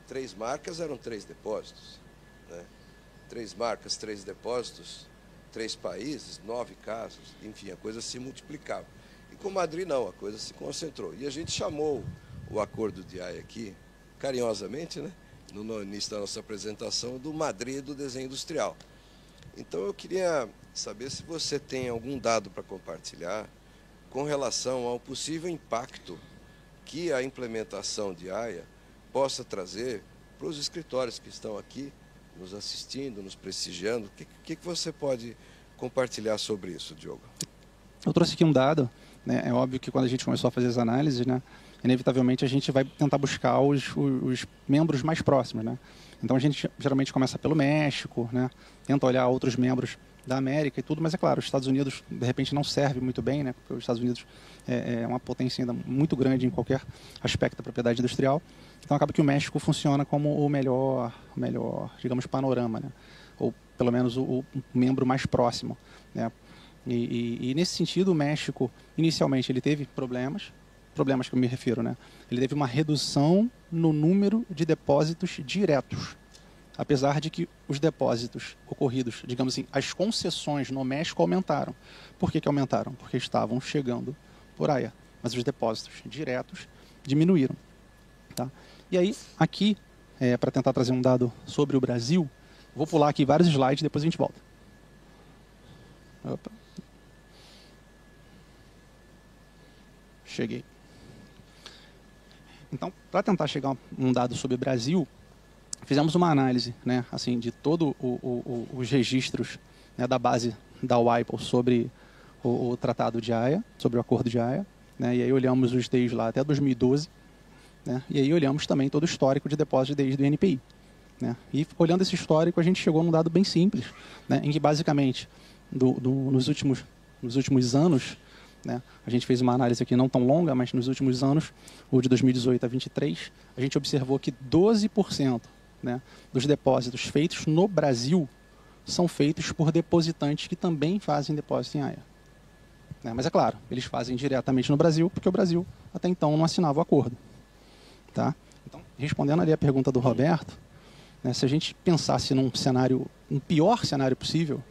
3 marcas eram 3 depósitos, né? 3 marcas, 3 depósitos, 3 países, 9 casos, enfim, a coisa se multiplicava. E com Madrid não, a coisa se concentrou. E a gente chamou o acordo de AIA aqui, carinhosamente, né, no início da nossa apresentação, do Madrid do desenho industrial. Então eu queria saber se você tem algum dado para compartilhar com relação ao possível impacto que a implementação de AIA possa trazer para os escritórios que estão aqui nos assistindo, nos prestigiando. O que você pode compartilhar sobre isso, Diogo? Eu trouxe aqui um dado, né? É óbvio que quando a gente começou a fazer as análises, né, inevitavelmente a gente vai tentar buscar os membros mais próximos, né? Então a gente geralmente começa pelo México, né? Tenta olhar outros membros da América e tudo, mas é claro, os Estados Unidos de repente não serve muito bem, né? Porque os Estados Unidos é uma potência ainda muito grande em qualquer aspecto da propriedade industrial. Então acaba que o México funciona como o melhor, digamos, panorama, né? Ou pelo menos o membro mais próximo, né? E nesse sentido, o México, inicialmente, ele teve problemas que eu me refiro, né? Ele teve uma redução no número de depósitos diretos, apesar de que os depósitos ocorridos, digamos assim, as concessões no México aumentaram. Por que aumentaram? Porque estavam chegando por AIA, mas os depósitos diretos diminuíram. Tá? E aí, aqui, para tentar trazer um dado sobre o Brasil, vou pular aqui vários slides, depois a gente volta. Opa. Cheguei. Então, para tentar chegar a um dado sobre o Brasil, fizemos uma análise, né, assim, de todos os registros, né, da base da WIPO sobre o Tratado de Haia, sobre o Acordo de Haia, né, e aí olhamos os desde lá até 2012, né, e aí olhamos também todo o histórico de depósito desde o INPI. Né, e olhando esse histórico, a gente chegou num dado bem simples, né, em que basicamente, nos últimos anos, né, a gente fez uma análise aqui não tão longa, mas nos últimos anos, o de 2018 a 2023, a gente observou que 12%, né, dos depósitos feitos no Brasil são feitos por depositantes que também fazem depósito em AIA. Né, mas é claro, eles fazem diretamente no Brasil, porque o Brasil até então não assinava o acordo. Tá? Então, respondendo ali a pergunta do Roberto, né, se a gente pensasse num cenário, um pior cenário possível,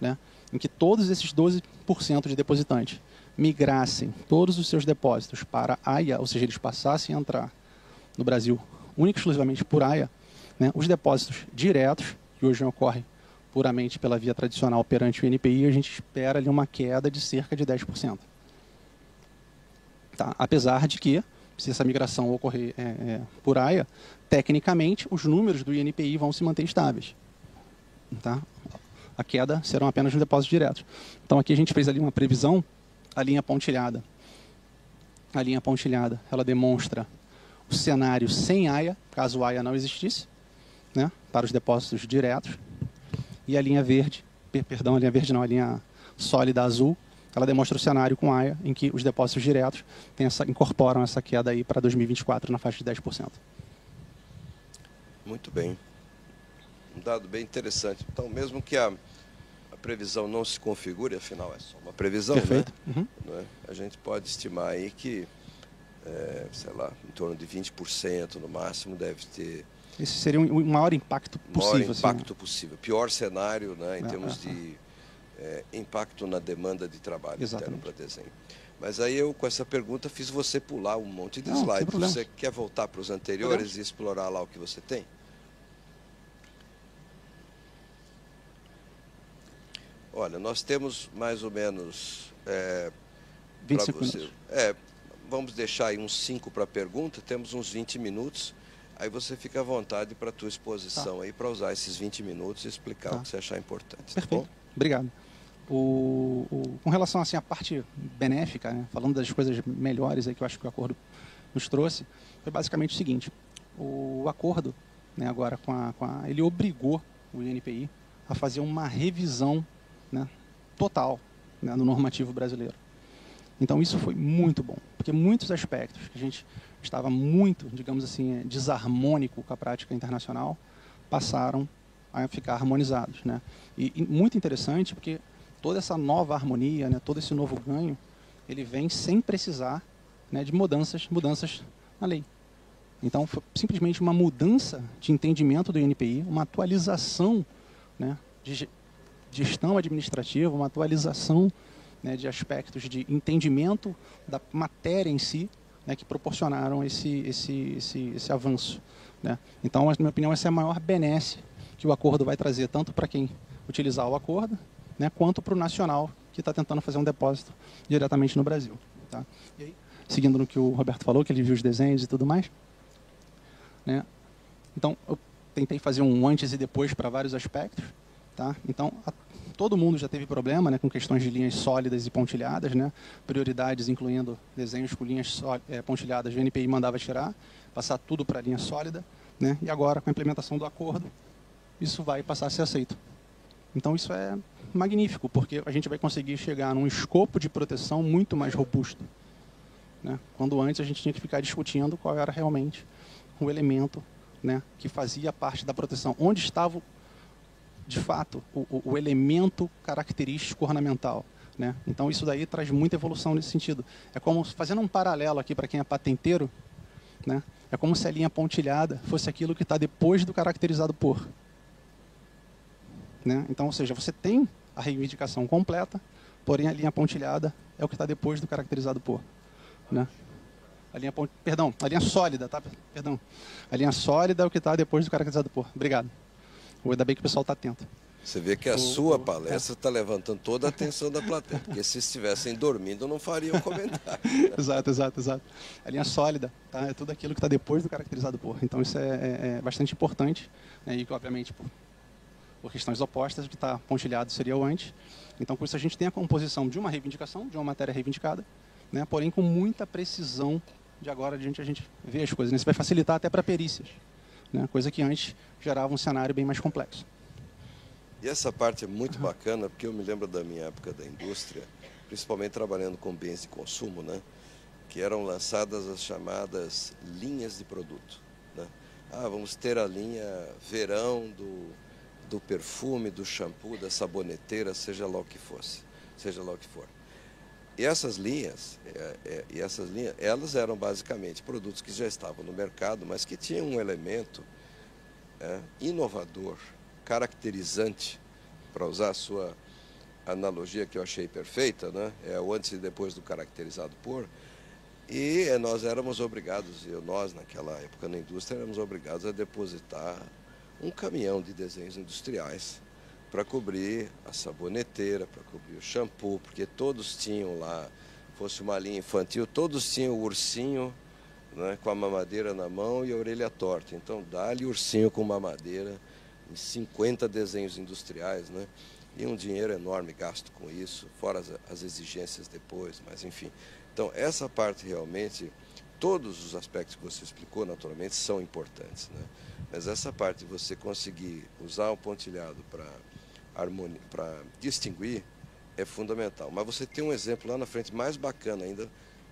né, em que todos esses 12% de depositantes migrassem todos os seus depósitos para AIA, ou seja, eles passassem a entrar no Brasil única e exclusivamente por AIA, né, os depósitos diretos, que hoje ocorrem puramente pela via tradicional perante o INPI, a gente espera ali uma queda de cerca de 10%. Tá? Apesar de que, se essa migração ocorrer por AIA, tecnicamente, os números do INPI vão se manter estáveis. Tá? A queda serão apenas nos depósitos diretos. Então, aqui a gente fez ali uma previsão, a linha pontilhada. A linha pontilhada, ela demonstra o cenário sem AIA, caso o AIA não existisse, né, para os depósitos diretos. E a linha verde, perdão, a linha verde não, a linha sólida azul, ela demonstra o cenário com AIA, em que os depósitos diretos incorporam essa queda aí para 2024 na faixa de 10%. Muito bem. Um dado bem interessante. Então, mesmo que a previsão não se configure, afinal é só uma previsão, perfeito, né? Uhum. Não é? A gente pode estimar aí que, sei lá, em torno de 20% no máximo deve ter... Esse seria o maior impacto possível. Maior impacto assim, possível. Pior cenário, né, em termos de impacto na demanda de trabalho interno para desenho. Mas aí eu, com essa pergunta, fiz você pular um monte de slides. Você quer voltar para os anteriores e explorar lá o que você tem? Olha, nós temos mais ou menos... 25 minutos. Vamos deixar aí uns 5 para pergunta, temos uns 20 minutos. Aí você fica à vontade para a tua exposição aí, para usar esses 20 minutos e explicar o que você achar importante. Perfeito, tá bom? Obrigado. Com relação assim, à parte benéfica, né, falando das coisas melhores aí que eu acho que o acordo nos trouxe, foi basicamente o seguinte: o acordo, né, agora ele obrigou o INPI a fazer uma revisão, né, total, né, no normativo brasileiro. Então isso foi muito bom, porque muitos aspectos que a gente estava muito, digamos assim, desarmônico com a prática internacional, passaram a ficar harmonizados, né? E muito interessante porque toda essa nova harmonia, né, todo esse novo ganho, ele vem sem precisar, né, de mudanças na lei. Então, foi simplesmente uma mudança de entendimento do INPI, uma atualização, né, de gestão administrativa, uma atualização, né, de aspectos de entendimento da matéria em si, né, que proporcionaram esse avanço. Né? Então, na minha opinião, essa é a maior benesse que o acordo vai trazer, tanto para quem utilizar o acordo, né, quanto para o nacional que está tentando fazer um depósito diretamente no Brasil. Tá? E aí, seguindo no que o Roberto falou, que ele viu os desenhos e tudo mais, né? Então, eu tentei fazer um antes e depois para vários aspectos. Tá? Então, todo mundo já teve problema, né, com questões de linhas sólidas e pontilhadas, né, prioridades incluindo desenhos com linhas pontilhadas, o NPI mandava tirar, passar tudo para a linha sólida, né, e agora com a implementação do acordo, isso vai passar a ser aceito. Então isso é magnífico, porque a gente vai conseguir chegar num escopo de proteção muito mais robusto, né, quando antes a gente tinha que ficar discutindo qual era realmente o elemento, né, que fazia parte da proteção, onde estava de fato o elemento característico ornamental, né? Então isso daí traz muita evolução nesse sentido. É como, fazendo um paralelo aqui para quem é patenteiro, né? É como se a linha pontilhada fosse aquilo que está depois do caracterizado por, né? Então, ou seja, você tem a reivindicação completa, porém a linha pontilhada é o que está depois do caracterizado por, né? A linha sólida, tá? Perdão. A linha sólida é o que está depois do caracterizado por. Obrigado. Ainda bem que o pessoal está atento. Você vê que a sua palestra está levantando toda a atenção da plateia, porque se estivessem dormindo não fariam comentário. Exato. A linha sólida, tá? É tudo aquilo que está depois do caracterizado por. Então isso é bastante importante, né? E obviamente por questões opostas, que está pontilhado seria o antes. Então com isso a gente tem a composição de uma reivindicação, de uma matéria reivindicada, né? Porém com muita precisão de agora adiante a gente vê as coisas, né? Isso vai facilitar até para perícias, né? Coisa que antes gerava um cenário bem mais complexo. E essa parte é muito bacana, porque eu me lembro da minha época da indústria, principalmente trabalhando com bens de consumo, né? Que eram lançadas as chamadas linhas de produto, né? Ah, vamos ter a linha verão do perfume, do shampoo, da saboneteira, seja lá o que fosse, seja lá o que for. E essas linhas, elas eram basicamente produtos que já estavam no mercado, mas que tinham um elemento inovador, caracterizante, para usar a sua analogia que eu achei perfeita, né? É o antes e depois do caracterizado por. E nós éramos obrigados, nós naquela época na indústria, éramos obrigados a depositar um caminhão de desenhos industriais para cobrir a saboneteira, para cobrir o shampoo, porque todos tinham lá, fosse uma linha infantil, todos tinham o ursinho, né, com a mamadeira na mão e a orelha torta. Então, dá-lhe ursinho com mamadeira em 50 desenhos industriais, né? E um dinheiro enorme gasto com isso, fora as exigências depois, mas enfim. Então, essa parte realmente, todos os aspectos que você explicou, naturalmente, são importantes, né? Mas essa parte de você conseguir usar o pontilhado para distinguir é fundamental. Mas você tem um exemplo lá na frente mais bacana ainda,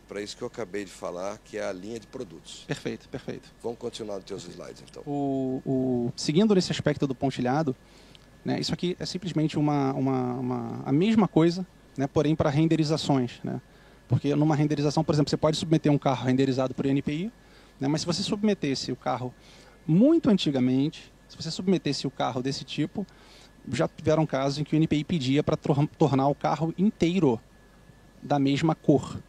para isso que eu acabei de falar, que é a linha de produtos. Perfeito. Vamos continuar nos teus slides, então. Seguindo nesse aspecto do pontilhado, né, isso aqui é simplesmente a mesma coisa, né, porém para renderizações, né? Porque numa renderização, por exemplo, você pode submeter um carro renderizado por NPI, né, mas se você submetesse o carro muito antigamente, se você submetesse o carro desse tipo, já tiveram casos em que o NPI pedia para tornar o carro inteiro da mesma cor.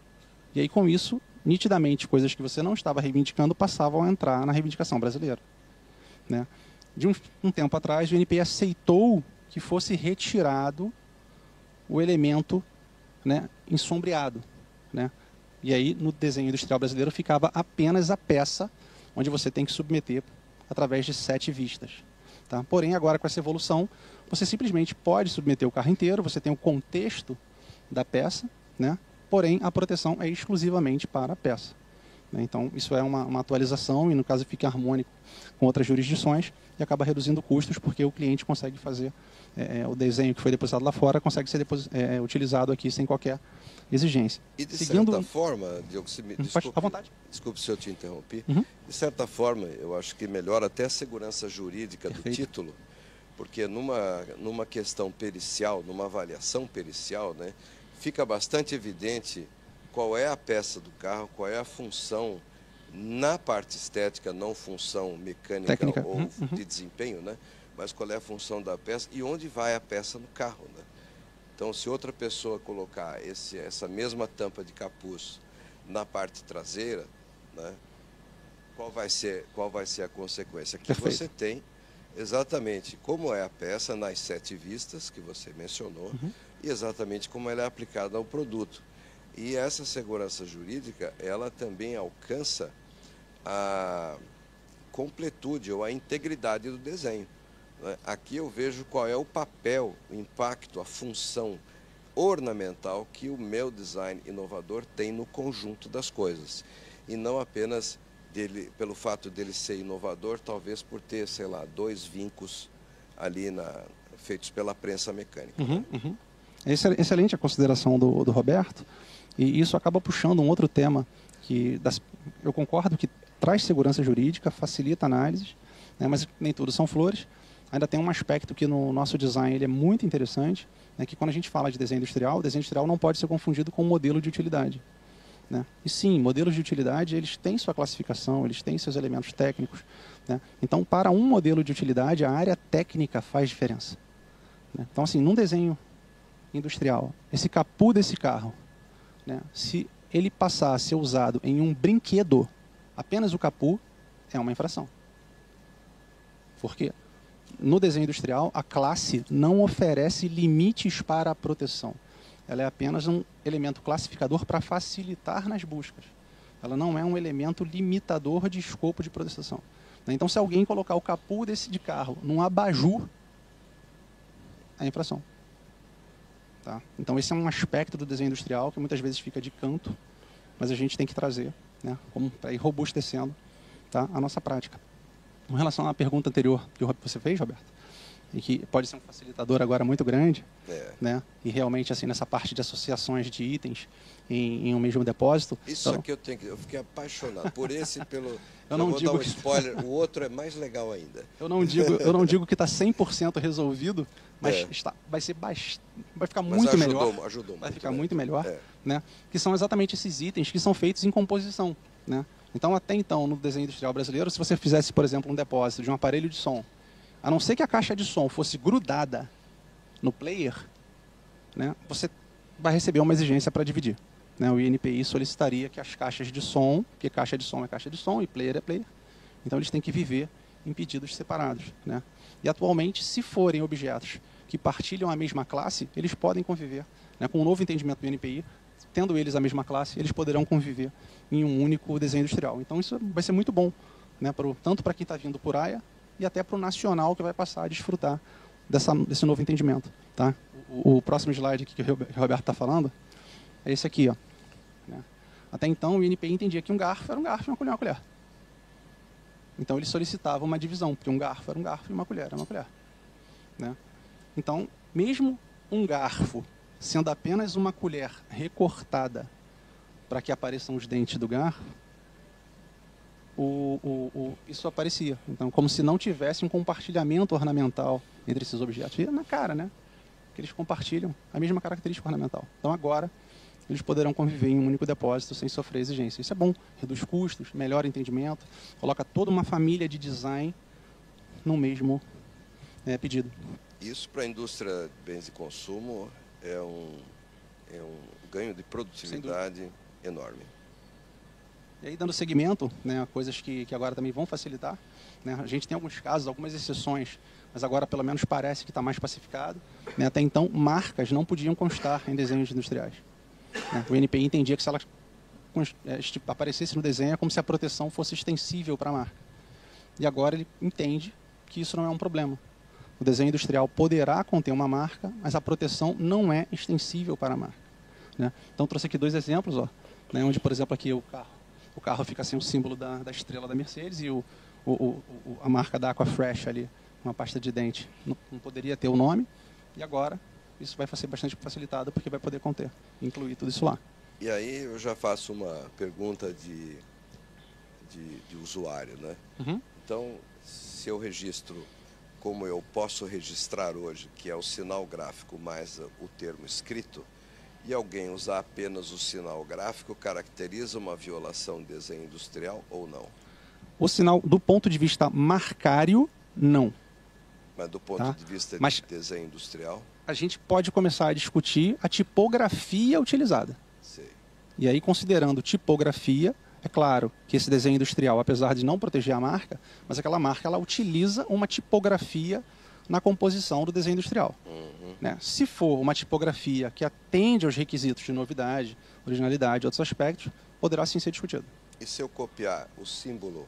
E aí, com isso, nitidamente, coisas que você não estava reivindicando passavam a entrar na reivindicação brasileira, né? De um tempo atrás, o NPI aceitou que fosse retirado o elemento, né, ensombreado, né? E aí, no desenho industrial brasileiro, ficava apenas a peça, onde você tem que submeter através de 7 vistas. Tá? Porém, agora com essa evolução, você simplesmente pode submeter o carro inteiro, você tem o contexto da peça, né? Porém, a proteção é exclusivamente para a peça, né? Então, isso é uma atualização e, no caso, fica harmônico com outras jurisdições e acaba reduzindo custos, porque o cliente consegue fazer o desenho que foi depositado lá fora, consegue ser utilizado aqui sem qualquer exigência. E de certa forma, Diogo, à vontade. Desculpe se eu te interrompi, Uhum. de certa forma, eu acho que melhora até a segurança jurídica do título, porque numa questão pericial, numa avaliação pericial, né, fica bastante evidente qual é a peça do carro, qual é a função na parte estética, não função mecânica técnica ou de desempenho, né, mas qual é a função da peça e onde vai a peça no carro, né? Então, se outra pessoa colocar essa mesma tampa de capuz na parte traseira, né, qual vai ser a consequência? Que Perfeito. você tem exatamente como é a peça nas 7 vistas que você mencionou e exatamente como ela é aplicada ao produto. E essa segurança jurídica, ela também alcança a completude ou a integridade do desenho. né? Aqui eu vejo qual é o papel, o impacto, a função ornamental que o meu design inovador tem no conjunto das coisas. E não apenas pelo fato dele ser inovador, talvez por ter, sei lá, 2 vincos ali feitos pela prensa mecânica. Uhum. Excelente a consideração do Roberto, e isso acaba puxando um outro tema que eu concordo que traz segurança jurídica, facilita análises, né, mas nem tudo são flores. Ainda tem um aspecto que no nosso design ele é muito interessante, né, que quando a gente fala de desenho industrial, o desenho industrial não pode ser confundido com modelo de utilidade. Né? E sim, modelos de utilidade eles têm sua classificação, eles têm seus elementos técnicos. Né? Então, para um modelo de utilidade, a área técnica faz diferença. Né? Então, assim, num desenho industrial, esse capô desse carro, né, se ele passar a ser usado em um brinquedo, apenas o capô, é uma infração. Por quê? No desenho industrial, a classe não oferece limites para a proteção. Ela é apenas um elemento classificador para facilitar nas buscas. Ela não é um elemento limitador de escopo de proteção. Então, se alguém colocar o capô de carro num abajur, é infração. Tá? Então, esse é um aspecto do desenho industrial que muitas vezes fica de canto, mas a gente tem que trazer, né, como para ir robustecendo, tá, a nossa prática. Com relação à pergunta anterior que você fez, Roberto, e que pode ser um facilitador agora muito grande, né? E realmente assim nessa parte de associações de itens em um mesmo depósito. Isso então, aqui eu fiquei apaixonado por esse pelo. Eu não vou digo dar um spoiler, o outro é mais legal ainda. Eu não digo que está 100% resolvido, mas vai ficar muito melhor. Vai ficar muito melhor, né? Que são exatamente esses itens que são feitos em composição, né? Então, até então, no desenho industrial brasileiro, se você fizesse, por exemplo, um depósito de um aparelho de som, a não ser que a caixa de som fosse grudada no player, né, você vai receber uma exigência para dividir. Né? O INPI solicitaria que as caixas de som, porque caixa de som é caixa de som e player é player, então eles têm que viver em pedidos separados. Né? E atualmente, se forem objetos que partilham a mesma classe, eles podem conviver. Né? Com o novo entendimento do INPI, tendo eles a mesma classe, eles poderão conviver em um único desenho industrial. Então isso vai ser muito bom, né, tanto para quem está vindo por AIA e até para o nacional que vai passar a desfrutar desse novo entendimento. Tá? O próximo slide aqui que o Roberto está falando é esse aqui. Ó, né? Até então o INPI entendia que um garfo era um garfo e uma colher era uma colher. Então ele solicitava uma divisão, porque um garfo era um garfo e uma colher era uma colher. Né? Então, mesmo um garfo sendo apenas uma colher recortada para que apareçam os dentes do garfo, isso aparecia. Então, como se não tivesse um compartilhamento ornamental entre esses objetos. E é na cara, né? Que eles compartilham a mesma característica ornamental. Então, agora, eles poderão conviver em um único depósito sem sofrer exigência. Isso é bom, reduz custos, melhora entendimento, coloca toda uma família de design no mesmo pedido. Isso para a indústria de bens de consumo é um ganho de produtividade enorme. E aí, dando seguimento, né, coisas que agora também vão facilitar. Né, a gente tem alguns casos, algumas exceções, mas agora pelo menos parece que está mais pacificado. Né, até então, marcas não podiam constar em desenhos industriais. Né, o INPI entendia que se ela aparecesse no desenho é como se a proteção fosse extensível para a marca. E agora ele entende que isso não é um problema. O desenho industrial poderá conter uma marca, mas a proteção não é extensível para a marca. Né? Então, trouxe aqui 2 exemplos, ó, né, onde, por exemplo, aqui o carro fica sem o símbolo da estrela da Mercedes e a marca da Aquafresh ali, uma pasta de dente, não poderia ter o nome. E agora, isso vai ser bastante facilitado, porque vai poder conter, incluir tudo isso lá. E aí eu já faço uma pergunta de usuário, né? Uhum. Então, se eu registro como eu posso registrar hoje, que é o sinal gráfico mais o termo escrito, e alguém usar apenas o sinal gráfico, caracteriza uma violação de desenho industrial ou não? O sinal, do ponto de vista marcário, não. Mas do ponto de vista de desenho industrial? A gente pode começar a discutir a tipografia utilizada. Sei. E aí, considerando tipografia, é claro que esse desenho industrial, apesar de não proteger a marca, mas aquela marca ela utiliza uma tipografia na composição do desenho industrial. Uhum. Né? Se for uma tipografia que atende aos requisitos de novidade, originalidade e outros aspectos, poderá sim ser discutido. E se eu copiar o símbolo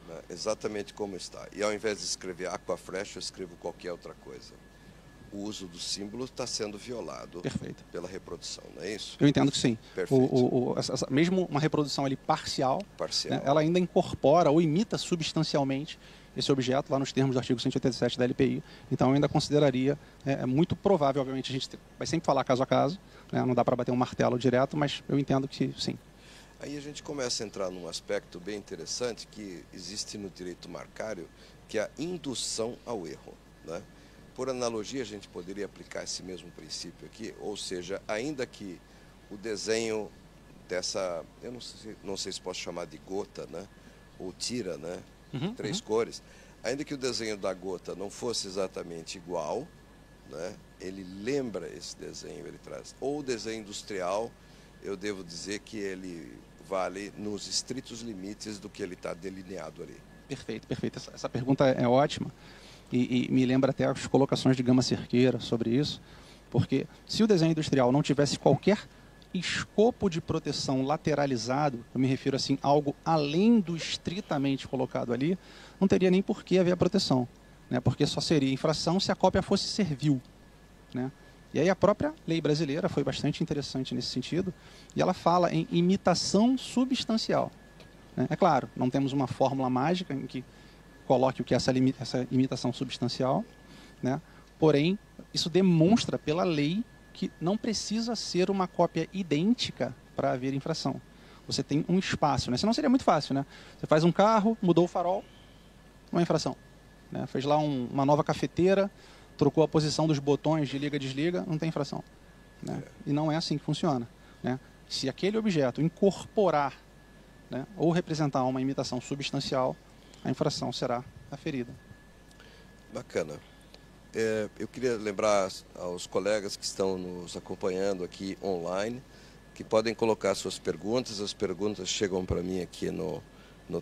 né, exatamente como está. E ao invés de escrever Aquafresh, eu escrevo qualquer outra coisa. O uso do símbolo está sendo violado Perfeito. pela reprodução, não é isso? Eu entendo que sim. Perfeito. Mesmo uma reprodução ali parcial, Parcial. né, ela ainda incorpora ou imita substancialmente esse objeto lá nos termos do artigo 187 da LPI. Então, eu ainda consideraria muito provável, obviamente, a gente vai sempre falar caso a caso, né, não dá para bater um martelo direto, mas eu entendo que sim. Aí a gente começa a entrar num aspecto bem interessante que existe no direito marcário, que é a indução ao erro, né? Por analogia, a gente poderia aplicar esse mesmo princípio aqui, ou seja, ainda que o desenho dessa, eu não sei se posso chamar de gota, né? Ou tira, né? Três cores. Ainda que o desenho da gota não fosse exatamente igual, né? Ele lembra esse desenho, ele traz. Ou o desenho industrial, eu devo dizer que ele vale nos estritos limites do que ele está delineado ali. Perfeito, perfeito. Essa pergunta é ótima. E me lembra até as colocações de Gama Cerqueira sobre isso, porque se o desenho industrial não tivesse qualquer escopo de proteção lateralizado, eu me refiro assim, algo além do estritamente colocado ali, não teria nem por que haver a proteção, né? Porque só seria infração se a cópia fosse servil, né? E aí a própria lei brasileira foi bastante interessante nesse sentido, e ela fala em imitação substancial, né? É claro, não temos uma fórmula mágica em que coloque o que é essa imitação substancial, né? Porém, isso demonstra pela lei que não precisa ser uma cópia idêntica para haver infração. Você tem um espaço, né? Senão seria muito fácil, né? Você faz um carro, mudou o farol, uma infração, né? Fez lá uma nova cafeteira, trocou a posição dos botões de liga e desliga, não tem infração, né? E não é assim que funciona, né? Se aquele objeto incorporar, né, ou representar uma imitação substancial, a infração será aferida. Bacana. Eu queria lembrar aos colegas que estão nos acompanhando aqui online, que podem colocar suas perguntas. As perguntas chegam para mim aqui no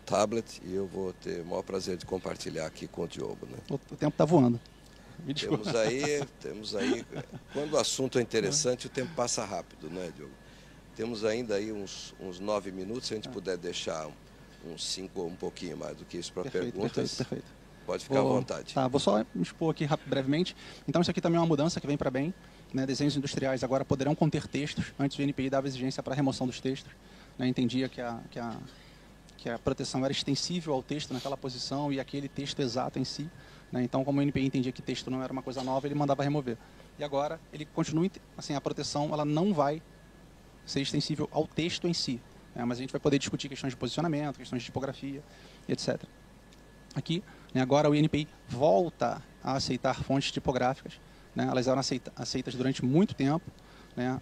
tablet e eu vou ter o maior prazer de compartilhar aqui com o Diogo, né? O tempo está voando. Me desculpa. Temos aí, quando o assunto é interessante, o tempo passa rápido, né, Diogo? Temos ainda aí uns 9 minutos, se a gente puder deixar uns 5 ou um pouquinho mais do que isso para perguntas. Perfeito. Pode ficar à vontade. Tá, vou só me expor aqui brevemente. Então, isso aqui também é uma mudança que vem para bem, né? Desenhos industriais agora poderão conter textos. Antes o INPI dava exigência para a remoção dos textos, né? Entendia que a proteção era extensível ao texto naquela posição e aquele texto exato em si, né? Então, como o INPI entendia que texto não era uma coisa nova, ele mandava remover. E agora ele continua, assim, a proteção ela não vai ser extensível ao texto em si, né? Mas a gente vai poder discutir questões de posicionamento, questões de tipografia, etc. Aqui, né, agora o INPI volta a aceitar fontes tipográficas, né? Elas eram aceitas durante muito tempo, né?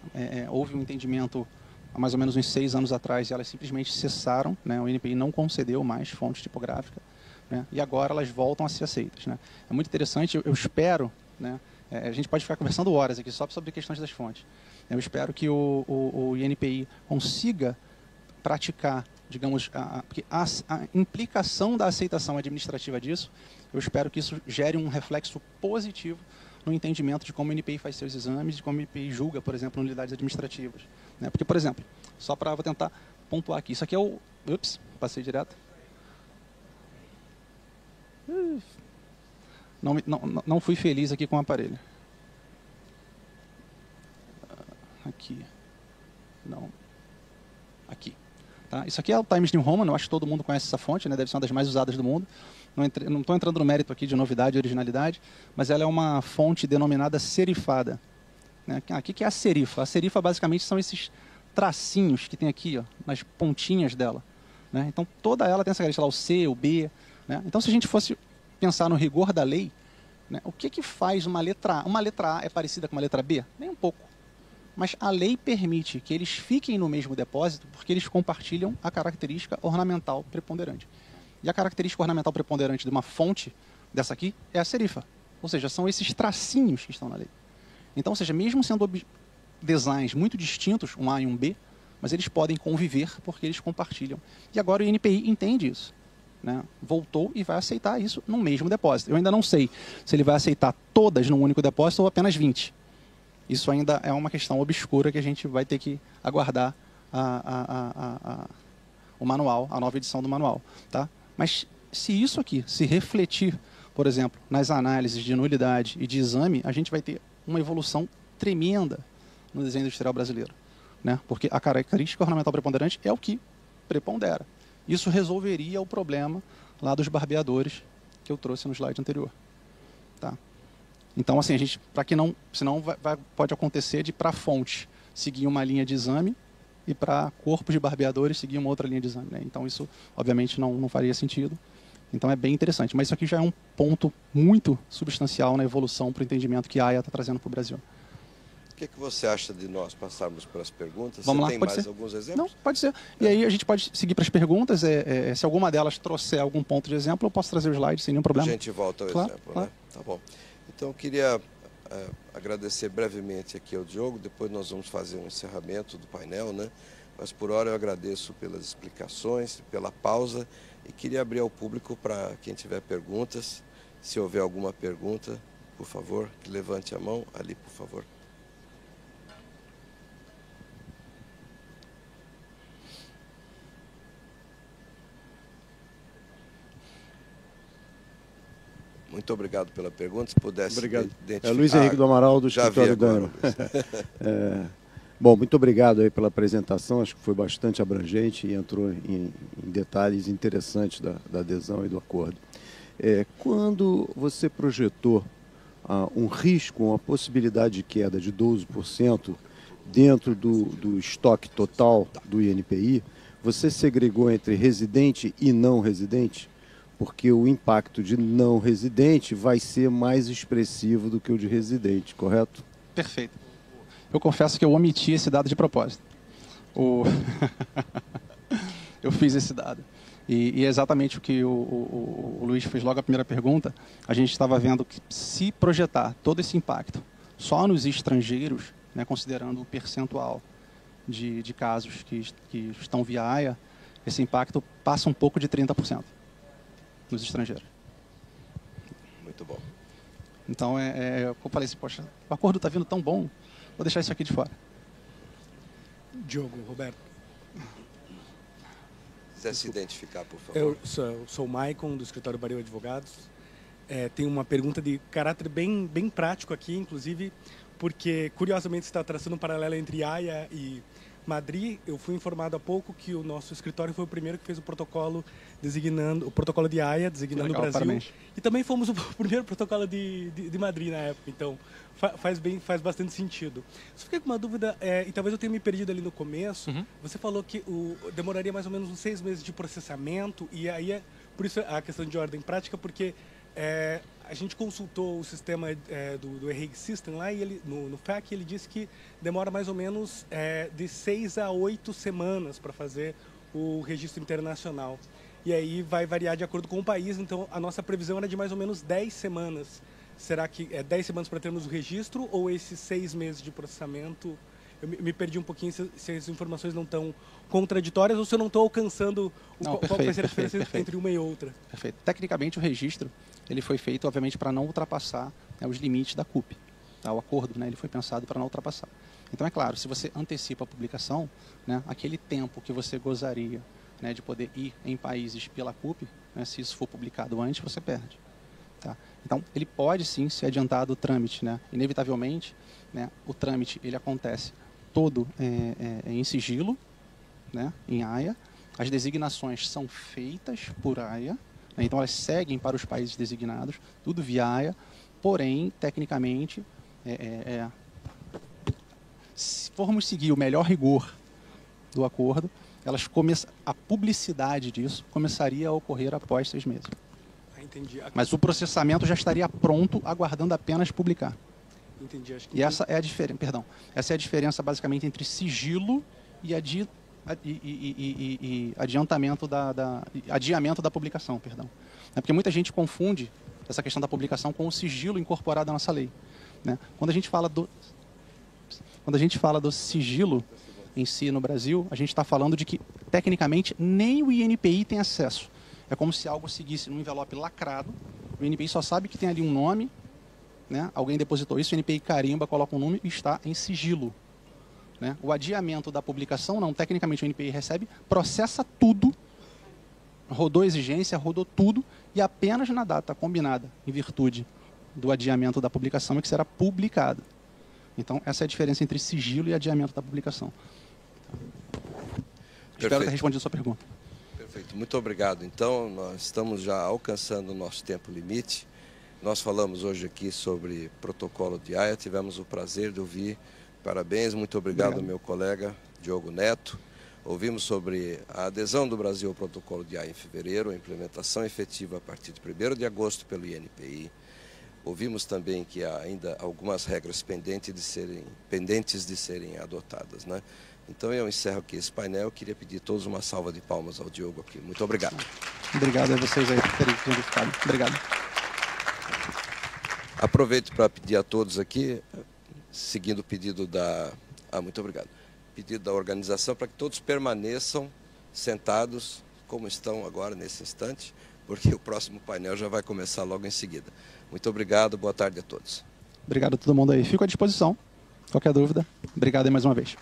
Houve um entendimento há mais ou menos uns 6 anos atrás e elas simplesmente cessaram, né? O INPI não concedeu mais fonte tipográfica, né? E agora elas voltam a ser aceitas, né? É muito interessante, eu espero, né? A gente pode ficar conversando horas aqui só sobre questões das fontes. Eu espero que o INPI consiga praticar, digamos, porque a implicação da aceitação administrativa disso, eu espero que isso gere um reflexo positivo no entendimento de como o INPI faz seus exames, de como o INPI julga, por exemplo, unidades administrativas, né? Porque, por exemplo, vou tentar pontuar aqui, isso aqui é o... Ups, passei direto. Não fui feliz aqui com o aparelho. Aqui. Não. Aqui. Tá? Isso aqui é o Times New Roman, eu acho que todo mundo conhece essa fonte, né? Deve ser uma das mais usadas do mundo. Não estou entrando no mérito aqui de novidade e originalidade, mas ela é uma fonte denominada serifada, né? O que é a serifa? A serifa basicamente são esses tracinhos que tem aqui, ó, nas pontinhas dela, né? Então toda ela tem essa característica lá, o C, o B, né? Então se a gente fosse pensar no rigor da lei, né, o que faz uma letra A? Uma letra A é parecida com uma letra B? Nem um pouco. Mas a lei permite que eles fiquem no mesmo depósito porque eles compartilham a característica ornamental preponderante. E a característica ornamental preponderante de uma fonte dessa aqui é a serifa. Ou seja, são esses tracinhos que estão na lei. Então, ou seja, mesmo sendo designs muito distintos, um A e um B, mas eles podem conviver porque eles compartilham. E agora o INPI entende isso, né? Voltou e vai aceitar isso no mesmo depósito. Eu ainda não sei se ele vai aceitar todas num único depósito ou apenas 20. Isso ainda é uma questão obscura que a gente vai ter que aguardar o manual, a nova edição do manual, tá? Mas se isso aqui se refletir, por exemplo, nas análises de nulidade e de exame, a gente vai ter uma evolução tremenda no desenho industrial brasileiro, né? Porque a característica ornamental preponderante é o que prepondera. Isso resolveria o problema lá dos barbeadores que eu trouxe no slide anterior. Tá? Então, assim, a gente, para que não, senão pode acontecer de para a fonte seguir uma linha de exame e para corpos de barbeadores seguir uma outra linha de exame, né? Então, isso, obviamente, não faria sentido. Então, é bem interessante. Mas isso aqui já é um ponto muito substancial na evolução para o entendimento que a AIA está trazendo para o Brasil. O que você acha de nós passarmos para as perguntas? Vamos Você lá, tem pode mais ser. alguns exemplos? Não, pode ser. E aí a gente pode seguir para as perguntas. Se alguma delas trouxer algum ponto de exemplo, eu posso trazer o slide sem nenhum problema. A gente volta ao exemplo, claro. né? Tá bom. Então, eu queria agradecer brevemente aqui ao Diogo, depois nós vamos fazer um encerramento do painel, né? Mas por hora eu agradeço pelas explicações, pela pausa e queria abrir ao público para quem tiver perguntas. Se houver alguma pergunta, por favor, que levante a mão ali, por favor. Muito obrigado pela pergunta. Se pudesse identificar... Luiz Henrique do Amaral, do escritório Gama. Bom, muito obrigado aí pela apresentação. Acho que foi bastante abrangente e entrou em detalhes interessantes da adesão e do acordo. Quando você projetou um risco, uma possibilidade de queda de 12% dentro do estoque total do INPI, você segregou entre residente e não residente? Porque o impacto de não residente vai ser mais expressivo do que o de residente, correto? Perfeito. Eu confesso que eu omiti esse dado de propósito. Eu fiz esse dado. E é exatamente o que o Luiz fez logo a primeira pergunta. A gente estava vendo que se projetar todo esse impacto só nos estrangeiros, né, considerando o percentual de casos que estão via AIA, esse impacto passa um pouco de 30%. Nos estrangeiros. Muito bom. Então, eu falei assim, poxa, o acordo está vindo tão bom, vou deixar isso aqui de fora. Diogo, Roberto. Quiser se identificar, por favor. Eu sou o Maicon, do escritório Baril Advogados. Tenho uma pergunta de caráter bem prático aqui, inclusive, porque, curiosamente, você está traçando um paralelo entre AIA e Madrid. Eu fui informado há pouco que o nosso escritório foi o primeiro que fez o protocolo de AIA, designando legal, o Brasil. Parabéns. E também fomos o primeiro protocolo de Madrid na época, então faz bastante sentido. Só fiquei com uma dúvida, e talvez eu tenha me perdido ali no começo. Você falou que demoraria mais ou menos uns 6 meses de processamento, e aí por isso a questão de ordem prática, porque a gente consultou o sistema do ERIG System lá, e ele, no FAQ ele disse que demora mais ou menos de 6 a 8 semanas para fazer o registro internacional. E aí vai variar de acordo com o país, então a nossa previsão era de mais ou menos 10 semanas. Será que é 10 semanas para termos o registro ou esses 6 meses de processamento? Eu me perdi um pouquinho se as informações não estão contraditórias ou se eu não estou alcançando qual vai ser a diferença entre uma e outra. Perfeito. Tecnicamente, o registro ele foi feito, obviamente, para não ultrapassar os limites da CUP. Tá? O acordo, né, ele foi pensado para não ultrapassar. Então, é claro, se você antecipa a publicação, né, aquele tempo que você gozaria, né, de poder ir em países pela CUP, né, se isso for publicado antes, você perde. Tá? Então, ele pode sim ser adiantado o trâmite. Né? Inevitavelmente, né, o trâmite ele acontece todo em sigilo, né, em AIA. As designações são feitas por AIA, né, então elas seguem para os países designados, tudo via AIA, porém, tecnicamente, se formos seguir o melhor rigor do acordo, a publicidade disso começaria a ocorrer após 6 meses. Entendi. Mas o processamento já estaria pronto, aguardando apenas publicar. Entendi. Acho que e essa é a diferença, essa é a diferença basicamente entre sigilo e adiamento da publicação, perdão. É porque muita gente confunde essa questão da publicação com o sigilo incorporado à nossa lei. Né? Quando a gente fala do sigilo em si no Brasil, a gente está falando de que, tecnicamente, nem o INPI tem acesso. É como se algo seguisse num envelope lacrado, o INPI só sabe que tem ali um nome, né? Alguém depositou isso, o INPI carimba, coloca um número e está em sigilo. Né? O adiamento da publicação, não, tecnicamente o INPI recebe, processa tudo rodou exigência, rodou tudo, e apenas na data combinada, em virtude do adiamento da publicação, é que será publicado. Então, essa é a diferença entre sigilo e adiamento da publicação. Espero ter respondido a sua pergunta. Perfeito, muito obrigado. Então, nós estamos já alcançando o nosso tempo limite. Nós falamos hoje aqui sobre protocolo de AIA, tivemos o prazer de ouvir. Parabéns, muito obrigado, meu colega Diogo Neto. Ouvimos sobre a adesão do Brasil ao protocolo de AIA em fevereiro, a implementação efetiva a partir de 1º de agosto pelo INPI. Ouvimos também que há ainda algumas regras pendentes de serem adotadas, né? Então eu encerro aqui esse painel. Eu queria pedir a todos uma salva de palmas ao Diogo aqui. Muito obrigado. Obrigado a vocês aí por terem verificado. Obrigado. Aproveito para pedir a todos aqui, seguindo o pedido da... muito obrigado. Pedido da organização para que todos permaneçam sentados como estão agora nesse instante, porque o próximo painel já vai começar logo em seguida. Muito obrigado, boa tarde a todos. Obrigado a todo mundo aí. Fico à disposição. Qualquer dúvida, obrigado aí mais uma vez.